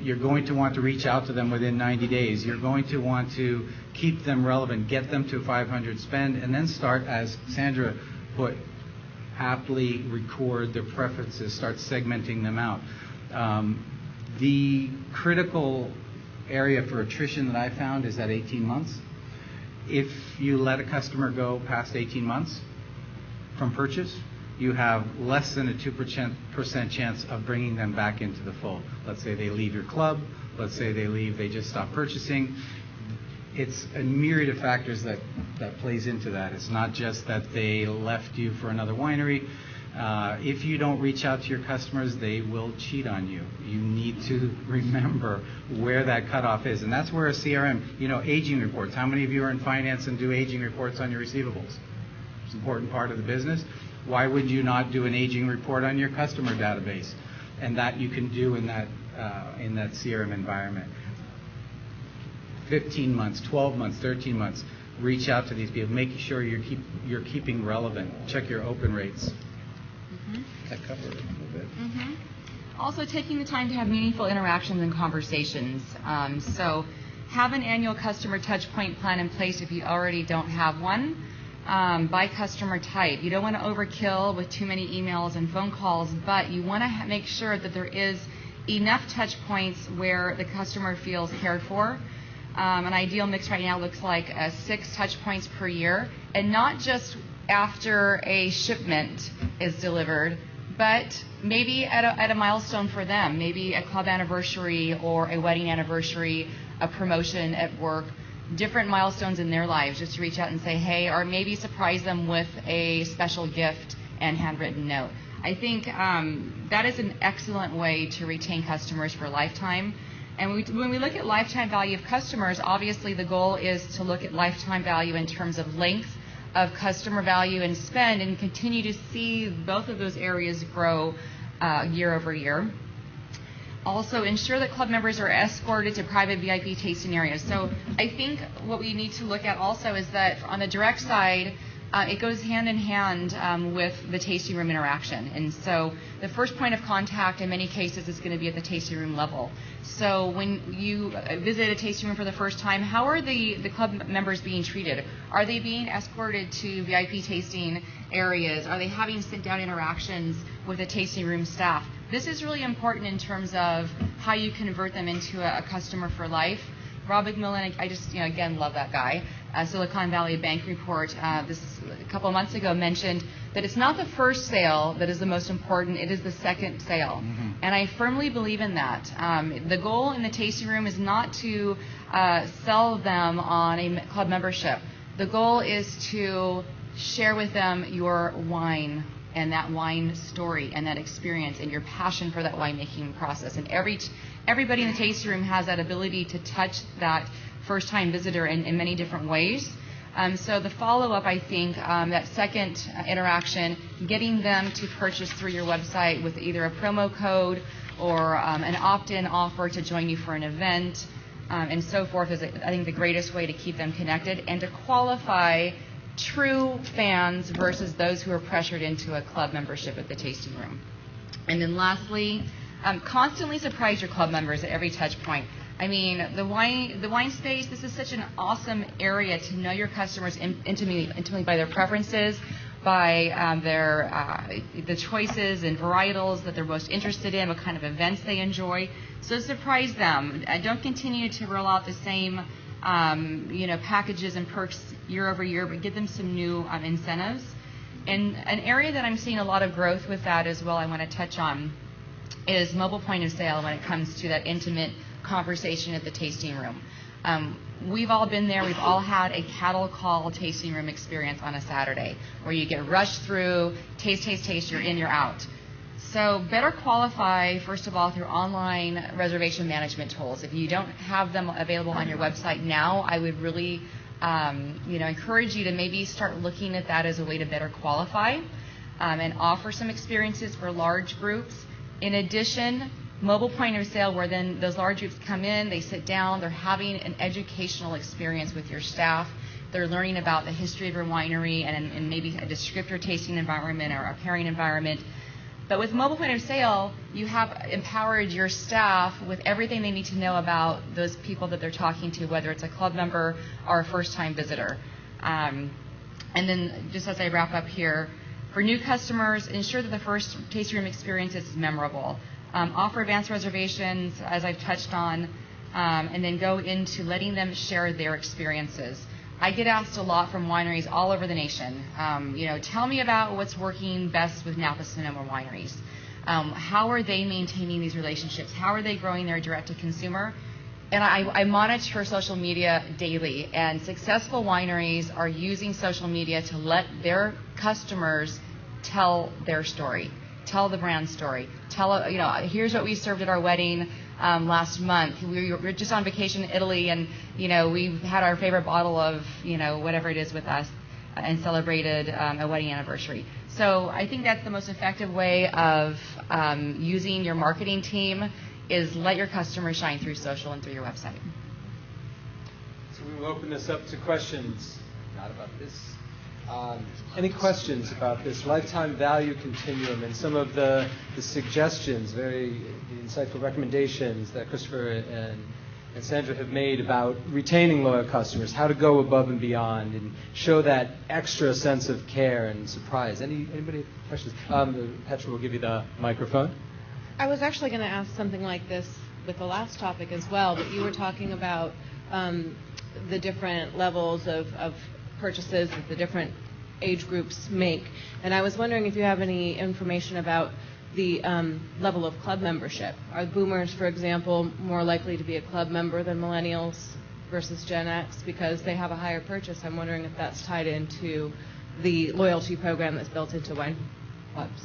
You're going to want to reach out to them within 90 days. You're going to want to keep them relevant, get them to 500 spend, and then start, as Sandra put, aptly record their preferences, start segmenting them out. The critical area for attrition that I found is at 18 months. If you let a customer go past 18 months from purchase, you have less than a 2% chance of bringing them back into the fold. Let's say they leave your club. Let's say they just stop purchasing. It's a myriad of factors that plays into that. It's not just that they left you for another winery. If you don't reach out to your customers, they will cheat on you. You need to remember where that cutoff is. And that's where a CRM, aging reports. How many of you are in finance and do aging reports on your receivables? It's an important part of the business. Why would you not do an aging report on your customer database? And that you can do in that CRM environment. 15 months, 12 months, 13 months. Reach out to these people, making sure you're keeping relevant. Check your open rates. Mm-hmm. That covered it a little bit. Mm-hmm. Also, taking the time to have meaningful interactions and conversations. So, have an annual customer touch point plan in place if you already don't have one. By customer type. You don't want to overkill with too many emails and phone calls, but you want to make sure that there is enough touch points where the customer feels cared for. An ideal mix right now looks like 6 touch points per year, and not just after a shipment is delivered, but maybe at a milestone for them, maybe a club anniversary or a wedding anniversary, a promotion at work, different milestones in their lives, just to reach out and say, hey, or maybe surprise them with a special gift and handwritten note. I think that is an excellent way to retain customers for a lifetime. And when we look at lifetime value of customers, obviously the goal is to look at lifetime value in terms of length of customer value and spend, and continue to see both of those areas grow year over year. Also, ensure that club members are escorted to private VIP tasting areas. So I think what we need to look at also is that on the direct side, it goes hand in hand with the tasting room interaction. And so the first point of contact in many cases is going to be at the tasting room level. So when you visit a tasting room for the first time, how are the club members being treated? Are they being escorted to VIP tasting areas? Are they having sit-down interactions with the tasting room staff? This is really important in terms of how you convert them into a customer for life. Rob McMillan, I just, again, love that guy. Silicon Valley Bank report this a couple of months ago mentioned that it's not the first sale that is the most important, it is the second sale. Mm-hmm. And I firmly believe in that. The goal in the tasting room is not to sell them on a club membership. The goal is to share with them your wine and that wine story and that experience and your passion for that winemaking process. And everybody in the tasting room has that ability to touch that first-time visitor in many different ways. So the follow-up, I think, that second interaction, getting them to purchase through your website with either a promo code or an opt-in offer to join you for an event and so forth is, I think, the greatest way to keep them connected and to qualify true fans versus those who are pressured into a club membership at the tasting room. And then lastly, constantly surprise your club members at every touch point. I mean, the wine space, this is such an awesome area to know your customers intimately by their preferences, by the choices and varietals that they're most interested in, what kind of events they enjoy. So surprise them. Don't continue to roll out the same packages and perks year over year, but give them some new incentives. And an area that I'm seeing a lot of growth with that as well, I want to touch on, is mobile point of sale when it comes to that intimate conversation at the tasting room. We've all been there. We've all had a cattle call tasting room experience on a Saturday where you get rushed through, taste, you're in, you're out. So better qualify, first of all, through online reservation management tools. If you don't have them available on your website now, I would really encourage you to maybe start looking at that as a way to better qualify and offer some experiences for large groups. In addition, mobile point of sale, where then those large groups come in, they sit down, they're having an educational experience with your staff. They're learning about the history of your winery and maybe a descriptor tasting environment or a pairing environment. But with mobile point of sale, you have empowered your staff with everything they need to know about those people that they're talking to, whether it's a club member or a first-time visitor. And then just as I wrap up here, for new customers, ensure that the first tasting room experience is memorable. Offer advanced reservations, as I've touched on, and then go into letting them share their experiences. I get asked a lot from wineries all over the nation, tell me about what's working best with Napa Sonoma wineries. How are they maintaining these relationships? How are they growing their direct-to-consumer? And I monitor social media daily, and successful wineries are using social media to let their customers tell their story, tell the brand story, here's what we served at our wedding last month. We were just on vacation in Italy, and we had our favorite bottle of whatever it is with us, and celebrated a wedding anniversary. So I think that's the most effective way of using your marketing team, is let your customers shine through social and through your website. So we will open this up to questions, not about this. Any questions about this lifetime value continuum and some of the suggestions, the insightful recommendations that Christopher and Sandra have made about retaining loyal customers, how to go above and beyond and show that extra sense of care and surprise? Anybody have questions? Petra will give you the microphone. I was actually going to ask something like this with the last topic as well, but you were talking about the different levels of purchases that the different age groups make. And I was wondering if you have any information about the level of club membership. Are boomers, for example, more likely to be a club member than millennials versus Gen X because they have a higher purchase? I'm wondering if that's tied into the loyalty program that's built into wine clubs.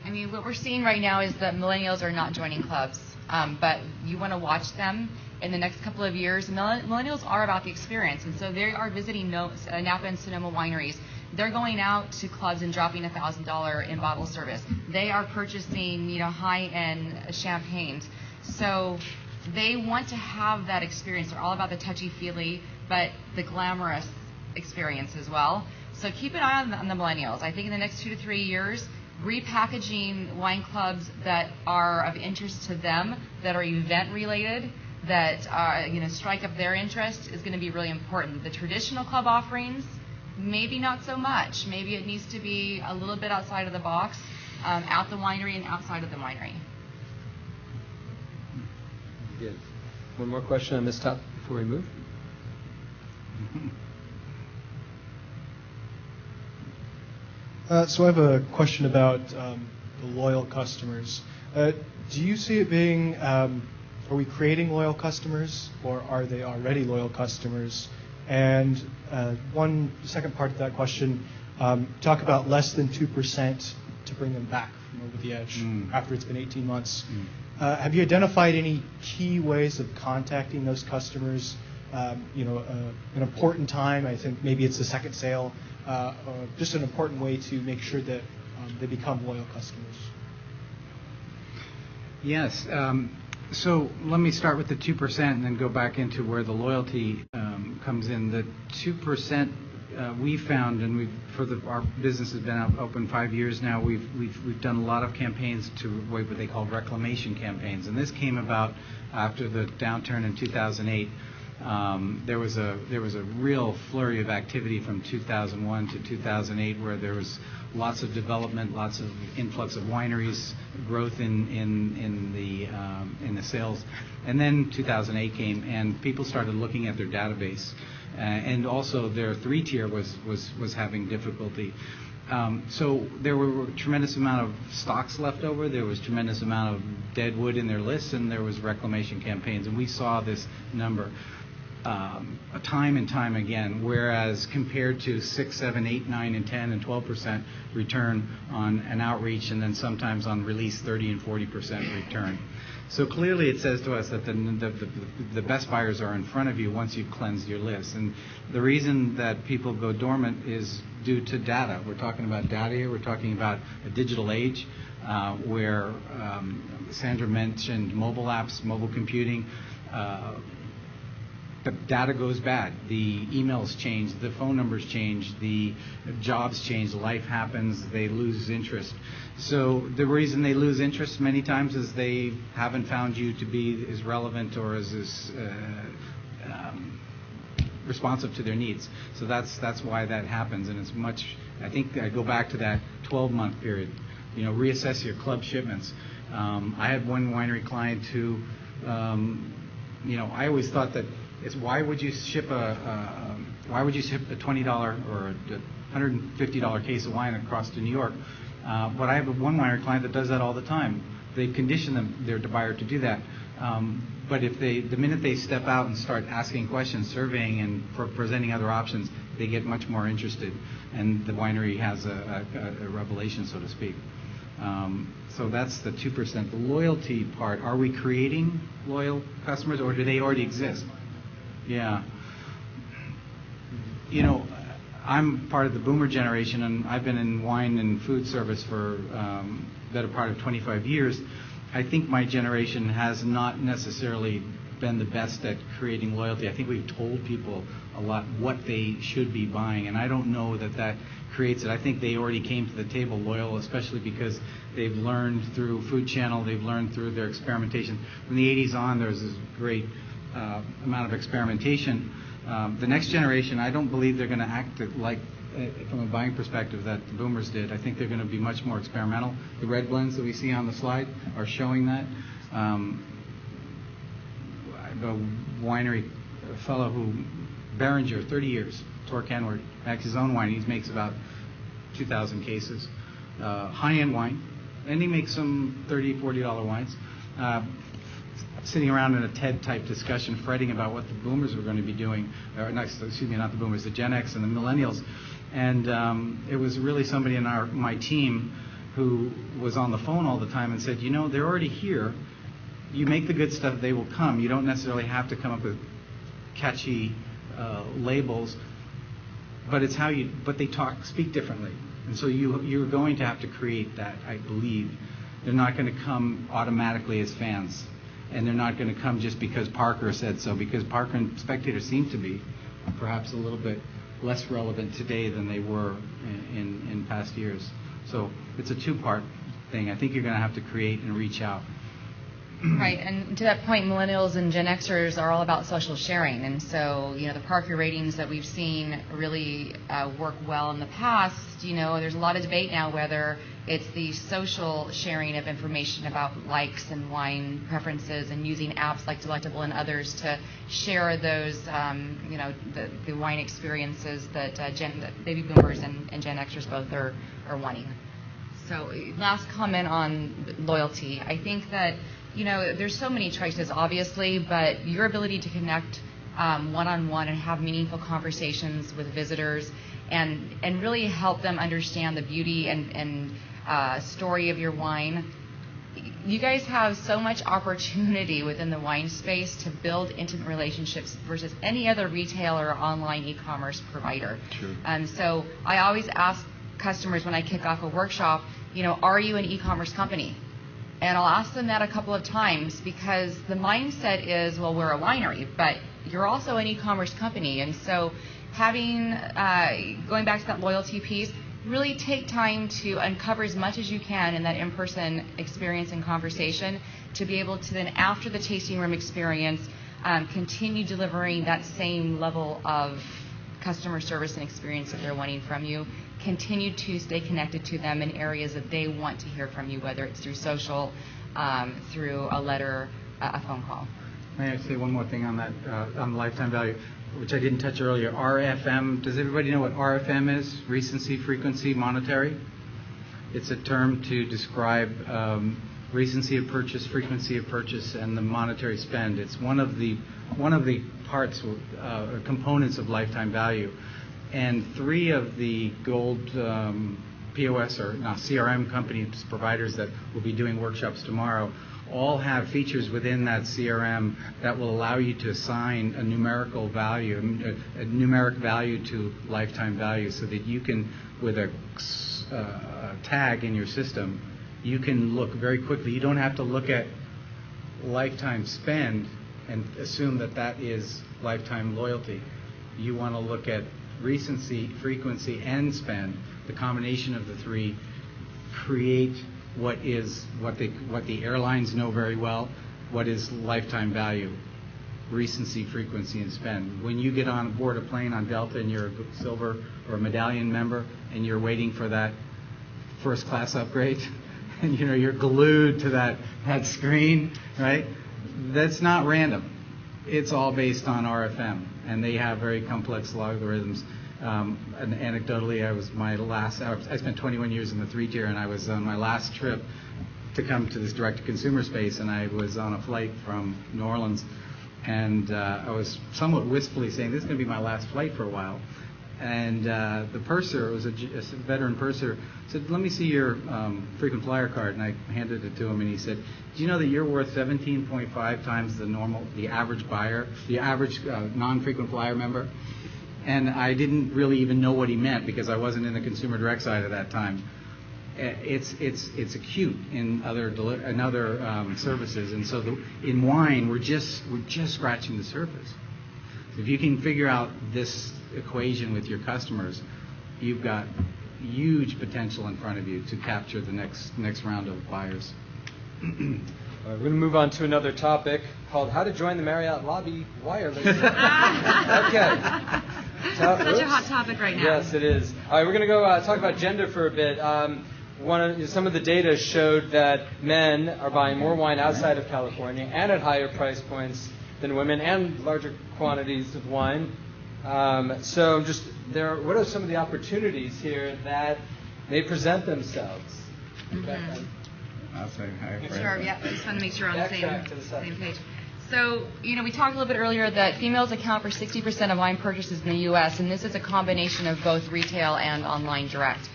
I mean, what we're seeing right now is that millennials are not joining clubs, but you want to watch them in the next couple of years. Millennials are about the experience, and so they are visiting Napa and Sonoma wineries. They're going out to clubs and dropping $1,000 in bottle service. They are purchasing, high-end champagnes. So they want to have that experience. They're all about the touchy-feely, but the glamorous experience as well. So keep an eye on the millennials. I think in the next 2 to 3 years, repackaging wine clubs that are of interest to them, that are event-related, that strike up their interest, is going to be really important. The traditional club offerings, maybe not so much. Maybe it needs to be a little bit outside of the box, at the winery and outside of the winery. Good. One more question on this topic before we move. So I have a question about the loyal customers. Do you see it being, are we creating loyal customers, or are they already loyal customers? And one second part of that question, talk about less than 2% to bring them back from over the edge after it's been 18 months. Have you identified any key ways of contacting those customers? An important time, I think maybe it's the second sale, or just an important way to make sure that they become loyal customers. Yes. So let me start with the 2% and then go back into where the loyalty comes in. The 2% we found, and our business has been open 5 years now. We've done a lot of campaigns to what they call reclamation campaigns, and this came about after the downturn in 2008. There was a real flurry of activity from 2001 to 2008, where there was lots of development, lots of influx of wineries, growth in the sales, and then 2008 came, and people started looking at their database, and also their 3-tier was having difficulty. So there were a tremendous amount of stocks left over. There was tremendous amount of dead wood in their lists, and there was reclamation campaigns, and we saw this number time and time again, whereas compared to 6, 7, 8, 9, and 10 and 12% return on an outreach, and then sometimes on release 30 and 40% return. So clearly it says to us that the best buyers are in front of you once you've cleansed your list. And the reason that people go dormant is due to data. We're talking about data here. We're talking about a digital age where Sandra mentioned mobile apps, mobile computing. The data goes bad. The emails change, the phone numbers change, the jobs change, life happens, they lose interest. So the reason they lose interest many times is they haven't found you to be as relevant or as responsive to their needs. So that's why that happens, and it's much. I think I go back to that 12-month period. Reassess your club shipments. I had one winery client who, I always thought that it's why would you ship a $20 or a $150 case of wine across to New York? But I have one winery client that does that all the time. They condition their buyer to do that. But if the minute they step out and start asking questions, surveying, and presenting other options, they get much more interested, and the winery has a revelation, so to speak. So that's the 2%. The loyalty part, are we creating loyal customers, or do they already exist? Yeah. I'm part of the boomer generation, and I've been in wine and food service for better part of 25 years. I think my generation has not necessarily been the best at creating loyalty. I think we've told people a lot what they should be buying, and I don't know that creates it. I think they already came to the table loyal, especially because they've learned through Food Channel, they've learned through their experimentation. From the 80s on, there was this great amount of experimentation. The next generation, I don't believe they're going to act like, from a buying perspective, that the boomers did. I think they're going to be much more experimental. The red blends that we see on the slide are showing that. A winery, a fellow who, Behringer, 30 years, Torque Henward, makes his own wine. He makes about 2,000 cases. High-end wine, and he makes some $30, $40 wines. Sitting around in a TED-type discussion, fretting about what the boomers were going to be doing, not the boomers, the Gen X and the millennials. And it was really somebody in my team who was on the phone all the time and said, they're already here. You make the good stuff, they will come. You don't necessarily have to come up with catchy labels, but it's how you. But they speak differently, and so you're going to have to create that. I believe they're not going to come automatically as fans. And they're not going to come just because Parker said so, because Parker and Spectator seem to be perhaps a little bit less relevant today than they were in past years. So it's a 2-part thing. I think you're going to have to create and reach out. Right, and to that point, millennials and Gen Xers are all about social sharing, and so the Parker ratings that we've seen really work well in the past. There's a lot of debate now whether it's the social sharing of information about likes and wine preferences, and using apps like Delectable and others to share those, the wine experiences that baby boomers and Gen Xers both are wanting. So, last comment on loyalty. I think that there's so many choices, obviously, but your ability to connect one-on-one and have meaningful conversations with visitors and really help them understand the beauty and story of your wine. You guys have so much opportunity within the wine space to build intimate relationships versus any other retailer or online e-commerce provider. True. So I always ask customers when I kick off a workshop, are you an e-commerce company? And I'll ask them that a couple of times, because the mindset is, well, we're a winery, but you're also an e-commerce company. And so going back to that loyalty piece, really take time to uncover as much as you can in that in-person experience and conversation to be able to then, after the tasting room experience, continue delivering that same level of customer service and experience that they're wanting from you. Continue to stay connected to them in areas that they want to hear from you, whether it's through social, through a letter, a phone call. May I say one more thing on that, on lifetime value, which I didn't touch earlier? RFM, does everybody know what RFM is? Recency, frequency, monetary? It's a term to describe recency of purchase, frequency of purchase, and the monetary spend. It's one of the parts or components of lifetime value. And 3 of the gold POS or CRM companies, providers that will be doing workshops tomorrow, all have features within that CRM that will allow you to assign a numerical value, a numeric value to lifetime value, so that you can, with a tag in your system, you can look very quickly. You don't have to look at lifetime spend and assume that that is lifetime loyalty. You want to look at recency, frequency, and spend. The combination of the 3 create what the airlines know very well, what is lifetime value: recency, frequency, and spend. When you get on board a plane on Delta and you're a silver or a medallion member and you're waiting for that first class upgrade, and you're glued to that screen, right? That's not random. It's all based on RFM, and they have very complex logarithms. And anecdotally, I spent 21 years in the 3-tier, and I was on my last trip to come to this direct-to-consumer space, and I was on a flight from New Orleans, and I was somewhat wistfully saying, this is going to be my last flight for a while. And the purser, it was a veteran purser, said, let me see your frequent flyer card. And I handed it to him, and he said, do you know that you're worth 17.5 times the average buyer, the average non-frequent flyer member? And I didn't really even know what he meant, because I wasn't in the consumer direct side at that time. It's acute in other services, and so in wine we're just scratching the surface. If you can figure out this equation with your customers, you've got huge potential in front of you to capture the next round of buyers. We're going to move on to another topic called How to Join the Marriott Lobby Wireless. Okay. Such a hot topic right now. Yes, it is. All right, we're going to go talk about gender for a bit. Some of the data showed that men are buying more wine outside of California and at higher price points than women, and larger quantities of wine. What are some of the opportunities here that may present themselves? Mm-hmm. I'll say hi. Sure, yeah, I just want to make sure we're on the same page. So, we talked a little bit earlier that females account for 60% of wine purchases in the U.S., and this is a combination of both retail and online direct.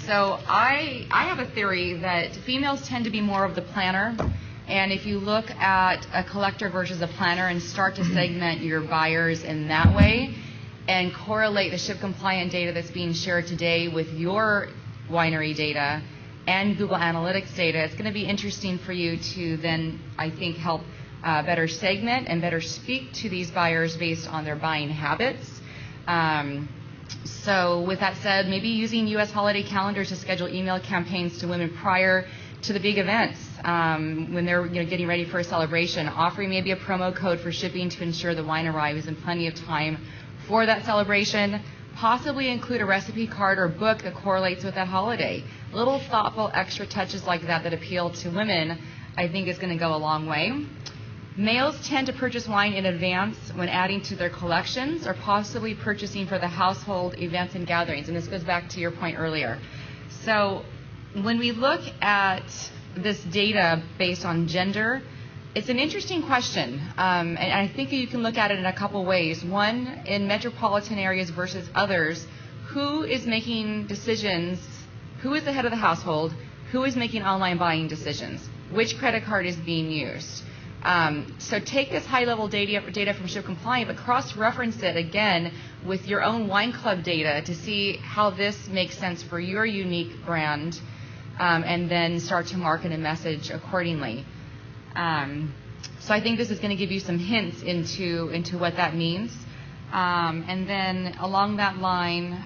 So I have a theory that females tend to be more of the planner, and if you look at a collector versus a planner and start to segment your buyers in that way and correlate the ShipCompliant data that's being shared today with your winery data and Google Analytics data, it's going to be interesting for you to then, I think, help better segment and better speak to these buyers based on their buying habits. So with that said, maybe using U.S. holiday calendars to schedule email campaigns to women prior to the big events when they're getting ready for a celebration, offering maybe a promo code for shipping to ensure the wine arrives in plenty of time for that celebration, possibly include a recipe card or book that correlates with that holiday. Little thoughtful extra touches like that appeal to women, I think, is going to go a long way. Males tend to purchase wine in advance when adding to their collections or possibly purchasing for the household events and gatherings. And this goes back to your point earlier. So when we look at this data based on gender, it's an interesting question. And I think you can look at it in a couple ways. One, in metropolitan areas versus others, who is making decisions? Who is the head of the household? Who is making online buying decisions? Which credit card is being used? So take this high-level data from ShipCompliant, but cross-reference it again with your own wine club data to see how this makes sense for your unique brand, and then start to market and message accordingly. So I think this is going to give you some hints into what that means. And then along that line,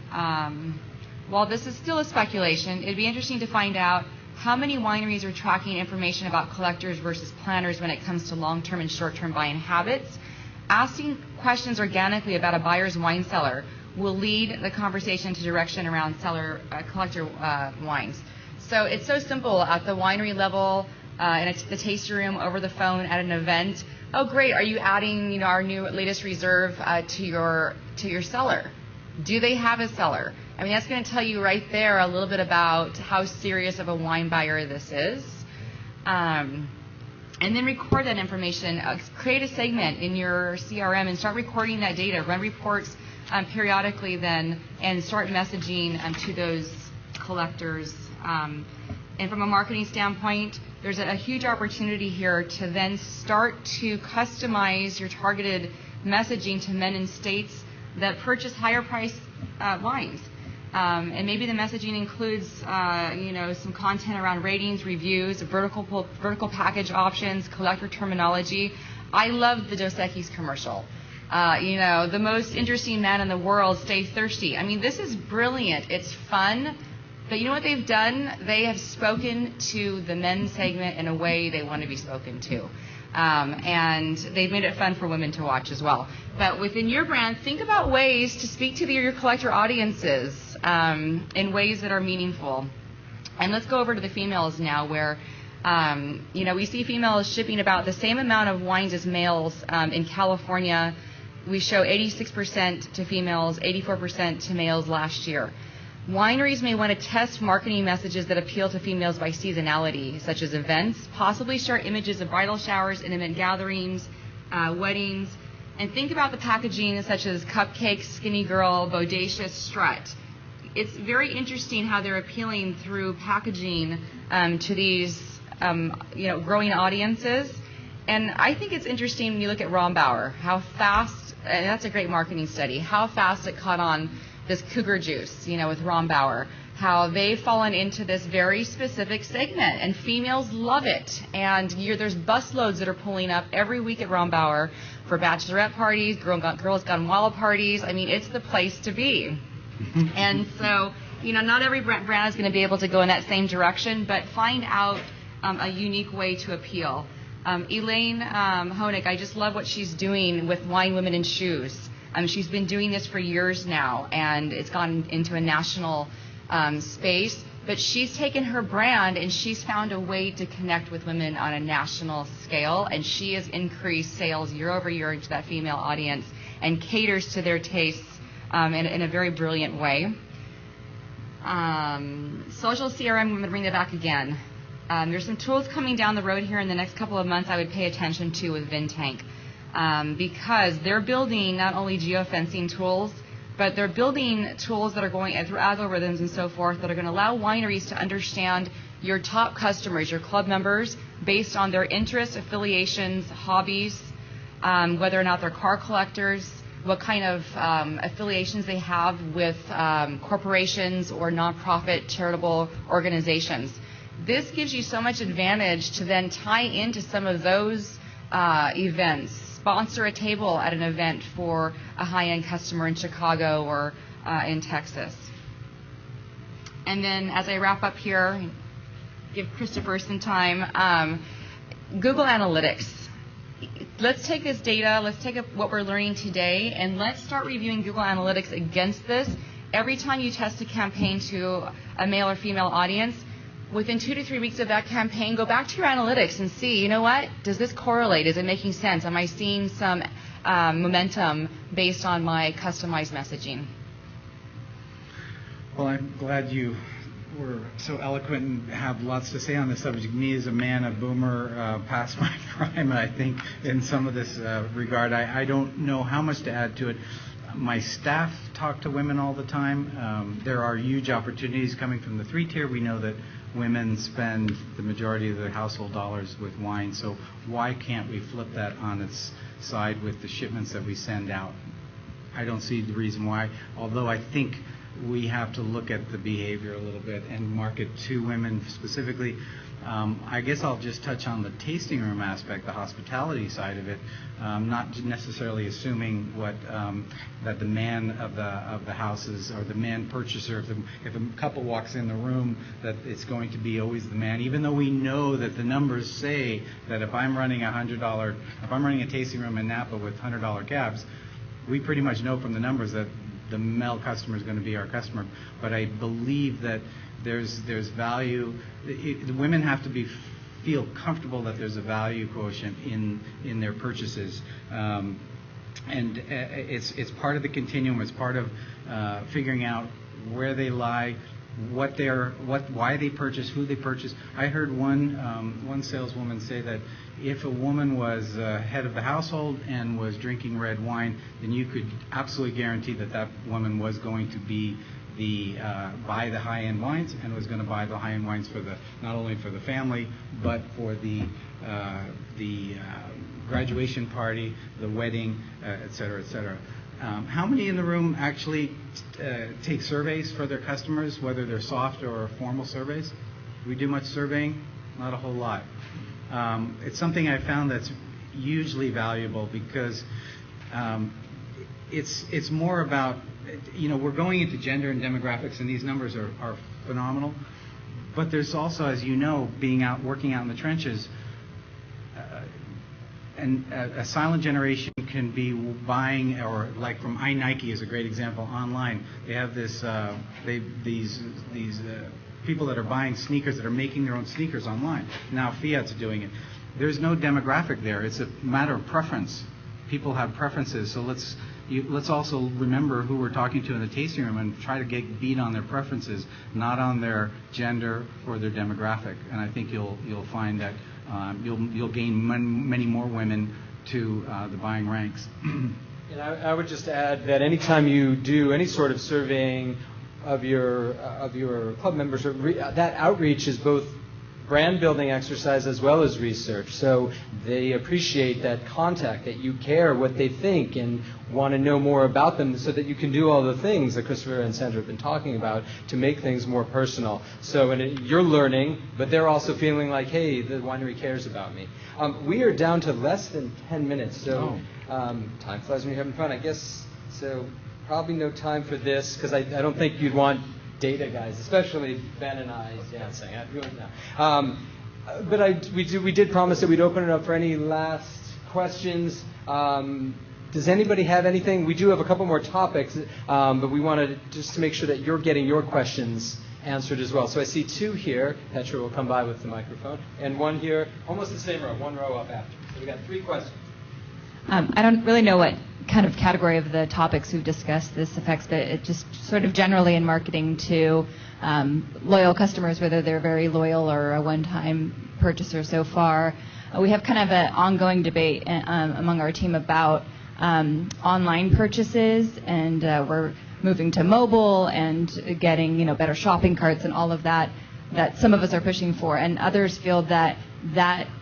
while this is still a speculation, it'd be interesting to find out how many wineries are tracking information about collectors versus planners when it comes to long-term and short-term buying habits? Asking questions organically about a buyer's wine cellar will lead the conversation to direction around collector wines. So it's so simple at the winery level, and it's the tasting room, over the phone, at an event. Oh, great! Are you adding, our new latest reserve to your cellar? Do they have a cellar? I mean, that's going to tell you right there a little bit about how serious of a wine buyer this is. And then record that information. Create a segment in your CRM and start recording that data. Run reports periodically then, and start messaging to those collectors. And from a marketing standpoint, there's a huge opportunity here to then start to customize your targeted messaging to men in states that purchase higher priced wines. And maybe the messaging includes, some content around ratings, reviews, vertical package options, collector terminology. I love the Dos Equis commercial. The most interesting man in the world, stay thirsty. I mean, this is brilliant. It's fun. But you know what they've done? They have spoken to the men's segment in a way they want to be spoken to. And they've made it fun for women to watch as well. But within your brand, think about ways to speak to your collector audiences in ways that are meaningful. And let's go over to the females now, where we see females shipping about the same amount of wines as males. In California, we show 86% to females, 84% to males last year. Wineries may want to test marketing messages that appeal to females by seasonality, such as events, possibly share images of bridal showers, intimate gatherings, weddings, and think about the packaging such as cupcakes, skinny girl, bodacious, strut. It's very interesting how they're appealing through packaging to these growing audiences. And I think it's interesting when you look at Rombauer, how fast, and that's a great marketing study, how fast it caught on this cougar juice, with Rombauer, how they've fallen into this very specific segment, and females love it. And there's busloads that are pulling up every week at Rombauer for bachelorette parties, girls gone wild parties. I mean, it's the place to be. And so, not every brand is going to be able to go in that same direction, but find out a unique way to appeal. Elaine Honig, I just love what she's doing with Wine, Women, and Shoes. She's been doing this for years now, and it's gone into a national space. But she's taken her brand, and she's found a way to connect with women on a national scale, and she has increased sales year over year into that female audience and caters to their tastes in a very brilliant way. Social CRM, I'm going to bring that back again. There's some tools coming down the road here in the next couple of months I would pay attention to with Vintank. Because they're building not only geofencing tools, but they're building tools that are going through algorithms and so forth that are going to allow wineries to understand your top customers, your club members, based on their interests, affiliations, hobbies, whether or not they're car collectors, what kind of affiliations they have with corporations or nonprofit charitable organizations. This gives you so much advantage to then tie into some of those events. Sponsor a table at an event for a high-end customer in Chicago or in Texas. And then as I wrap up here, give Christopher some time, Google Analytics. Let's take this data, let's take what we're learning today, and let's start reviewing Google Analytics against this. Every time you test a campaign to a male or female audience, within 2 to 3 weeks of that campaign, go back to your analytics and see, does this correlate? Is it making sense? Am I seeing some momentum based on my customized messaging? Well, I'm glad you were so eloquent and have lots to say on this subject. Me, as a man, a boomer, past my prime, I think, in some of this regard. I don't know how much to add to it. My staff talk to women all the time. There are huge opportunities coming from the 3-tier. We know that women spend the majority of their household dollars with wine, so why can't we flip that on its side with the shipments that we send out? I don't see the reason why, although I think we have to look at the behavior a little bit and market to women specifically. I guess I'll just touch on the tasting room aspect, the hospitality side of it, not necessarily assuming what that the man of the houses or the man purchaser, if a couple walks in the room, that it's going to be always the man, even though we know that the numbers say that if I'm running a tasting room in Napa with $100 cabs, we pretty much know from the numbers that the male customer is going to be our customer. But I believe that there's value. The women have to feel comfortable that there's a value quotient in their purchases, and it's part of the continuum. It's part of figuring out where they lie, why they purchase, who they purchase. I heard one saleswoman say that if a woman was head of the household and was drinking red wine, then you could absolutely guarantee that woman was going to be buy the high-end wines, and was going to buy the high-end wines for not only for the family, but for the graduation party, the wedding, et cetera, et cetera. How many in the room actually take surveys for their customers, whether they're soft or formal surveys? Do we do much surveying? Not a whole lot. It's something I found that's hugely valuable, because it's more about, we're going into gender and demographics, and these numbers are phenomenal. But there's also, as you know, working out in the trenches, and a silent generation can be buying, or like from iNike is a great example online. They have these people that are buying sneakers, that are making their own sneakers online. Now Fiat's doing it. There's no demographic there. It's a matter of preference. People have preferences, so let's also remember who we're talking to in the tasting room and try to get beat on their preferences, not on their gender or their demographic. And I think you'll find that you'll gain many more women to the buying ranks. And I would just add that anytime you do any sort of surveying of your club members, that outreach is both brand building exercise as well as research. So they appreciate that contact, that you care what they think and want to know more about them, so that you can do all the things that Christopher and Sandra have been talking about to make things more personal. So you're learning, but they're also feeling like, hey, the winery cares about me. We are down to less than 10 minutes, so time flies when you're having fun, I guess. So probably no time for this, because I don't think you'd want data guys, especially Ben and I dancing. I'm doing that. But we did promise that we'd open it up for any last questions. Does anybody have anything? We do have a couple more topics, but we wanted just to make sure that you're getting your questions answered as well. So I see two here. Petra will come by with the microphone, and one here, almost the same row, one row up after. So we got three questions. I don't really know what kind of category of the topics we've discussed this affects, but it just sort of generally in marketing to loyal customers, whether they're very loyal or a one-time purchaser so far. We have kind of an ongoing debate among our team about online purchases, and we're moving to mobile and getting better shopping carts and all of that some of us are pushing for, and others feel that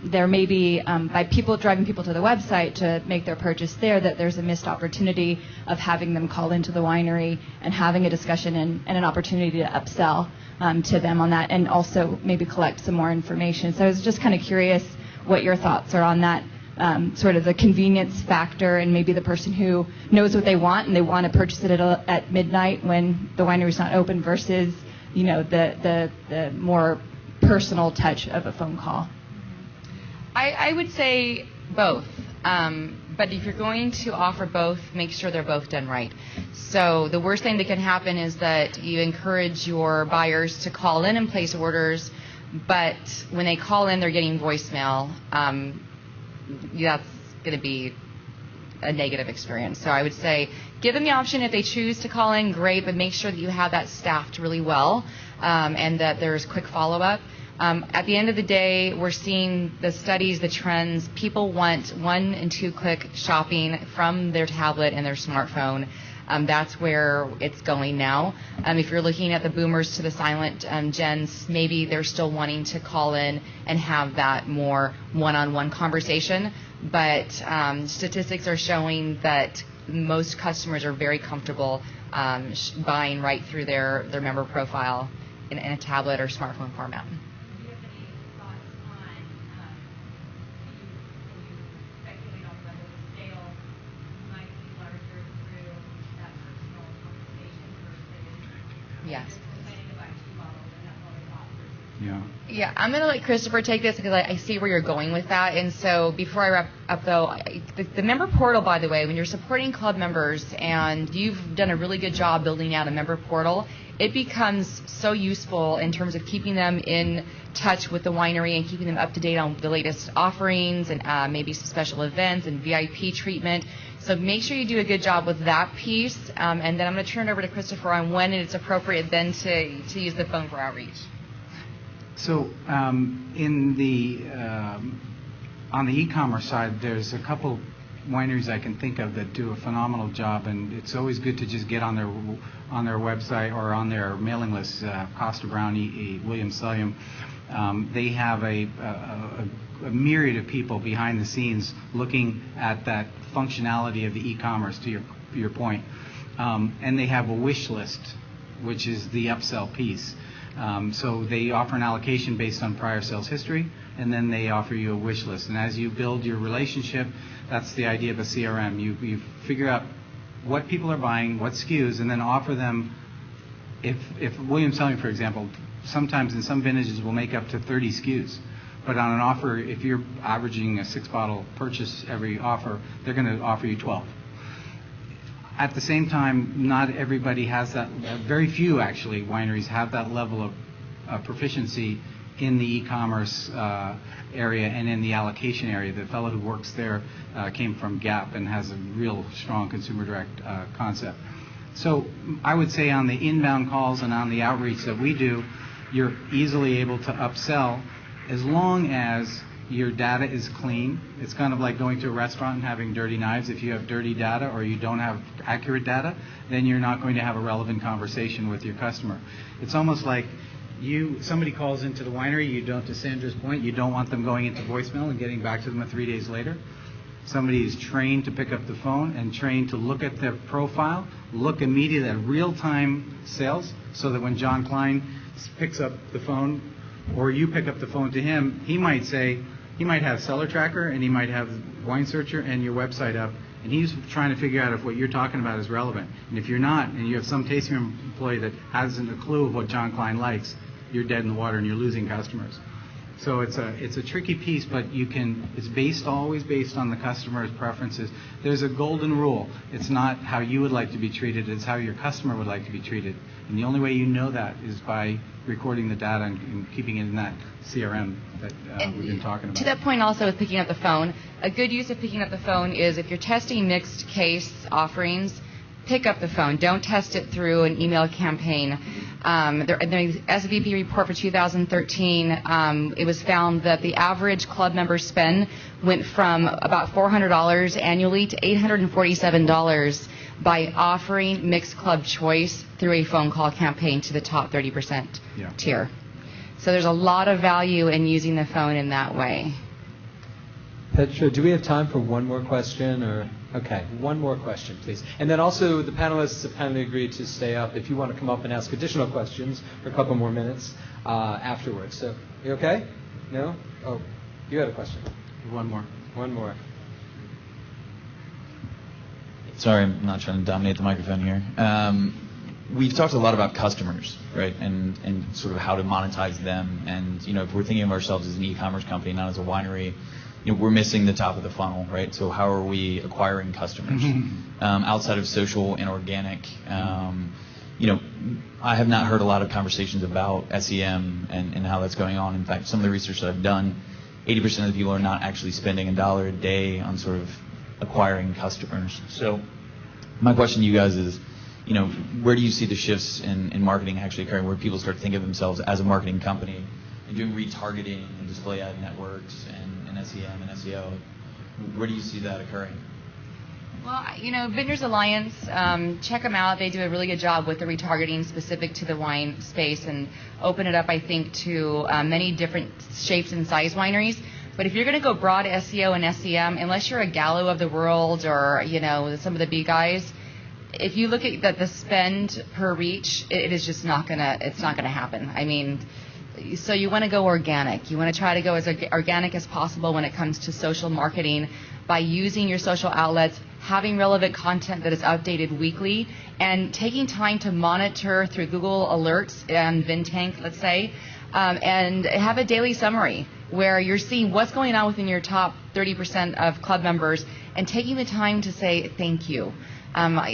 there may be, by driving people to the website to make their purchase there, that there's a missed opportunity of having them call into the winery and having a discussion and an opportunity to upsell to them on that, and also maybe collect some more information. So I was just kind of curious what your thoughts are on that, sort of the convenience factor, and maybe the person who knows what they want and they want to purchase it at midnight when the winery's not open, versus the more personal touch of a phone call. I would say both. But if you're going to offer both, make sure they're both done right. So the worst thing that can happen is that you encourage your buyers to call in and place orders, but when they call in, they're getting voicemail. That's going to be a negative experience. So I would say give them the option. If they choose to call in, great, but make sure that you have that staffed really well, and that there's quick follow-up. At the end of the day, we're seeing the studies, the trends. People want 1 and 2 click shopping from their tablet and their smartphone. That's where it's going now. If you're looking at the boomers to the silent gens, maybe they're still wanting to call in and have that more one-on-one conversation. But statistics are showing that most customers are very comfortable buying right through their member profile in a tablet or smartphone format. Do you have any thoughts on, can you speculate on whether the scale might be larger through that personal conversation versus Yes. deciding to buy 2 bottles and that's all they bought versus Yeah. Yeah, I'm going to let Christopher take this because I see where you're going with that. And so before I wrap up, though, the member portal, by the way, when you're supporting club members and you've done a really good job building out a member portal, it becomes so useful in terms of keeping them in touch with the winery and keeping them up to date on the latest offerings and maybe some special events and VIP treatment. So make sure you do a good job with that piece. And then I'm going to turn it over to Christopher on when it's appropriate then to use the phone for outreach. So in the on the e-commerce side, there's a couple wineries I can think of that do a phenomenal job, and it's always good to just get on their website or on their mailing list. Costa Brown, Williams Sellium, they have a myriad of people behind the scenes looking at that functionality of the e-commerce. To your point, and they have a wish list, which is the upsell piece. So they offer an allocation based on prior sales history, and then they offer you a wish list. And as you build your relationship, that's the idea of a CRM. You figure out what people are buying, what SKUs, and then offer them. If Williams Selling, for example, sometimes in some vintages will make up to 30 SKUs. But on an offer, if you're averaging a 6-bottle purchase every offer, they're going to offer you 12. At the same time, not everybody has that. Very few, actually, wineries have that level of proficiency in the e-commerce area and in the allocation area. The fellow who works there came from Gap and has a real strong consumer direct concept. So I would say on the inbound calls and on the outreach that we do, you're easily able to upsell as long as your data is clean. It's kind of like going to a restaurant and having dirty knives. If you have dirty data or you don't have accurate data, then you're not going to have a relevant conversation with your customer. It's almost like somebody calls into the winery, you don't, to Sandra's point, you don't want them going into voicemail and getting back to them 3 days later. Somebody is trained to pick up the phone and trained to look at their profile, look immediately at real-time sales, so that when John Klein picks up the phone or you pick up the phone to him, he might have Seller Tracker and he might have Wine Searcher and your website up, and he's trying to figure out if what you're talking about is relevant. And if you're not, and you have some tasting room employee that hasn't a clue of what John Klein likes, you're dead in the water and you're losing customers. So it's a tricky piece, but it's always based on the customer's preferences. There's a golden rule. It's not how you would like to be treated, it's how your customer would like to be treated. And the only way you know that is by recording the data and keeping it in that CRM that we've been talking about. To that point also with picking up the phone, a good use of picking up the phone is if you're testing mixed case offerings, pick up the phone. Don't test it through an email campaign. The SVP report for 2013, it was found that the average club member spend went from about $400 annually to $847 by offering mixed club choice through a phone call campaign to the top 30% tier. So there's a lot of value in using the phone in that way. Petra, do we have time for one more question? Okay, one more question, please. And then also the panelists have kindly agreed to stay up if you want to come up and ask additional questions for a couple more minutes afterwards. So, you okay? No? Oh, you had a question. One more. Sorry, I'm not trying to dominate the microphone here. We've talked a lot about customers, right, and sort of how to monetize them. And, if we're thinking of ourselves as an e-commerce company, not as a winery, we're missing the top of the funnel, right? So how are we acquiring customers outside of social and organic? I have not heard a lot of conversations about SEM and how that's going on. In fact, some of the research that I've done, 80% of the people are not actually spending $1 a day on sort of acquiring customers. So my question to you guys is, where do you see the shifts in marketing actually occurring, where people start to think of themselves as a marketing company and doing retargeting and display ad networks and SEM and SEO? Where do you see that occurring? Well, Vintners Alliance, check them out. They do a really good job with the retargeting specific to the wine space and open it up, I think, to many different shapes and size wineries. But if you're going to go broad SEO and SEM, unless you're a Gallo of the world or, some of the big guys, if you look at the spend per reach, it is just not going to happen. I mean, so you want to go organic. You want to try to go as organic as possible when it comes to social marketing by using your social outlets, having relevant content that is updated weekly, and taking time to monitor through Google Alerts and VinTank, let's say, and have a daily summary where you're seeing what's going on within your top 30% of club members and taking the time to say thank you.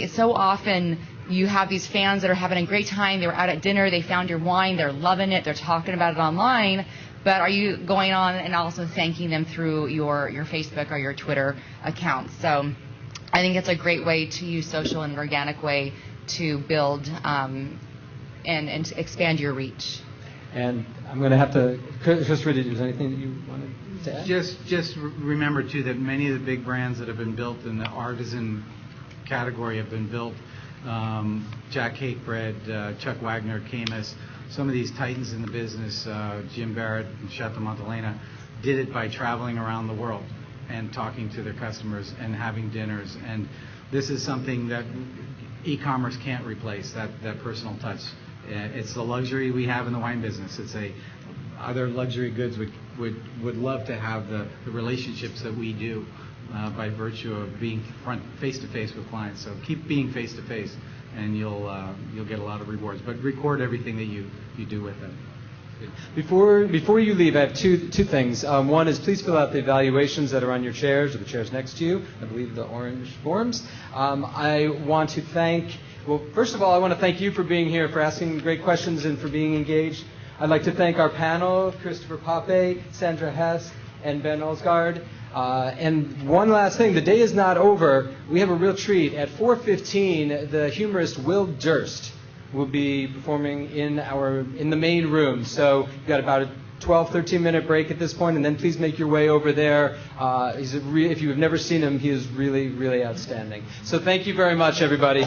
So often you have these fans that are having a great time. They were out at dinner. They found your wine. They're loving it. They're talking about it online. But are you going on and also thanking them through your Facebook or your Twitter accounts? So I think it's a great way to use social in an organic way to build and expand your reach. And I'm going to have to, Chris Riddy, is there anything that you wanted to add? Just remember, too, that many of the big brands that have been built in the artisan category have been built. Jack Cakebread, Chuck Wagner, Camus, some of these titans in the business, Jim Barrett and Chateau Montelena, did it by traveling around the world and talking to their customers and having dinners. And this is something that e-commerce can't replace, that personal touch. It's the luxury we have in the wine business. Other luxury goods would love to have the relationships that we do by virtue of being face-to-face with clients. So keep being face-to-face, and you'll get a lot of rewards. But record everything that you do with it. Before you leave, I have two things. One is please fill out the evaluations that are on your chairs or the chairs next to you. I believe the orange forms. I want to thank. Well, first of all, I want to thank you for being here, for asking great questions, and for being engaged. I'd like to thank our panel, Christopher Pape, Sandra Hess, and Ben Olsgaard. And one last thing, the day is not over. We have a real treat. At 4:15, the humorist Will Durst will be performing in the main room. So you've got about a 12, 13-minute break at this point, and then please make your way over there. If you have never seen him, he is really, really outstanding. So thank you very much, everybody.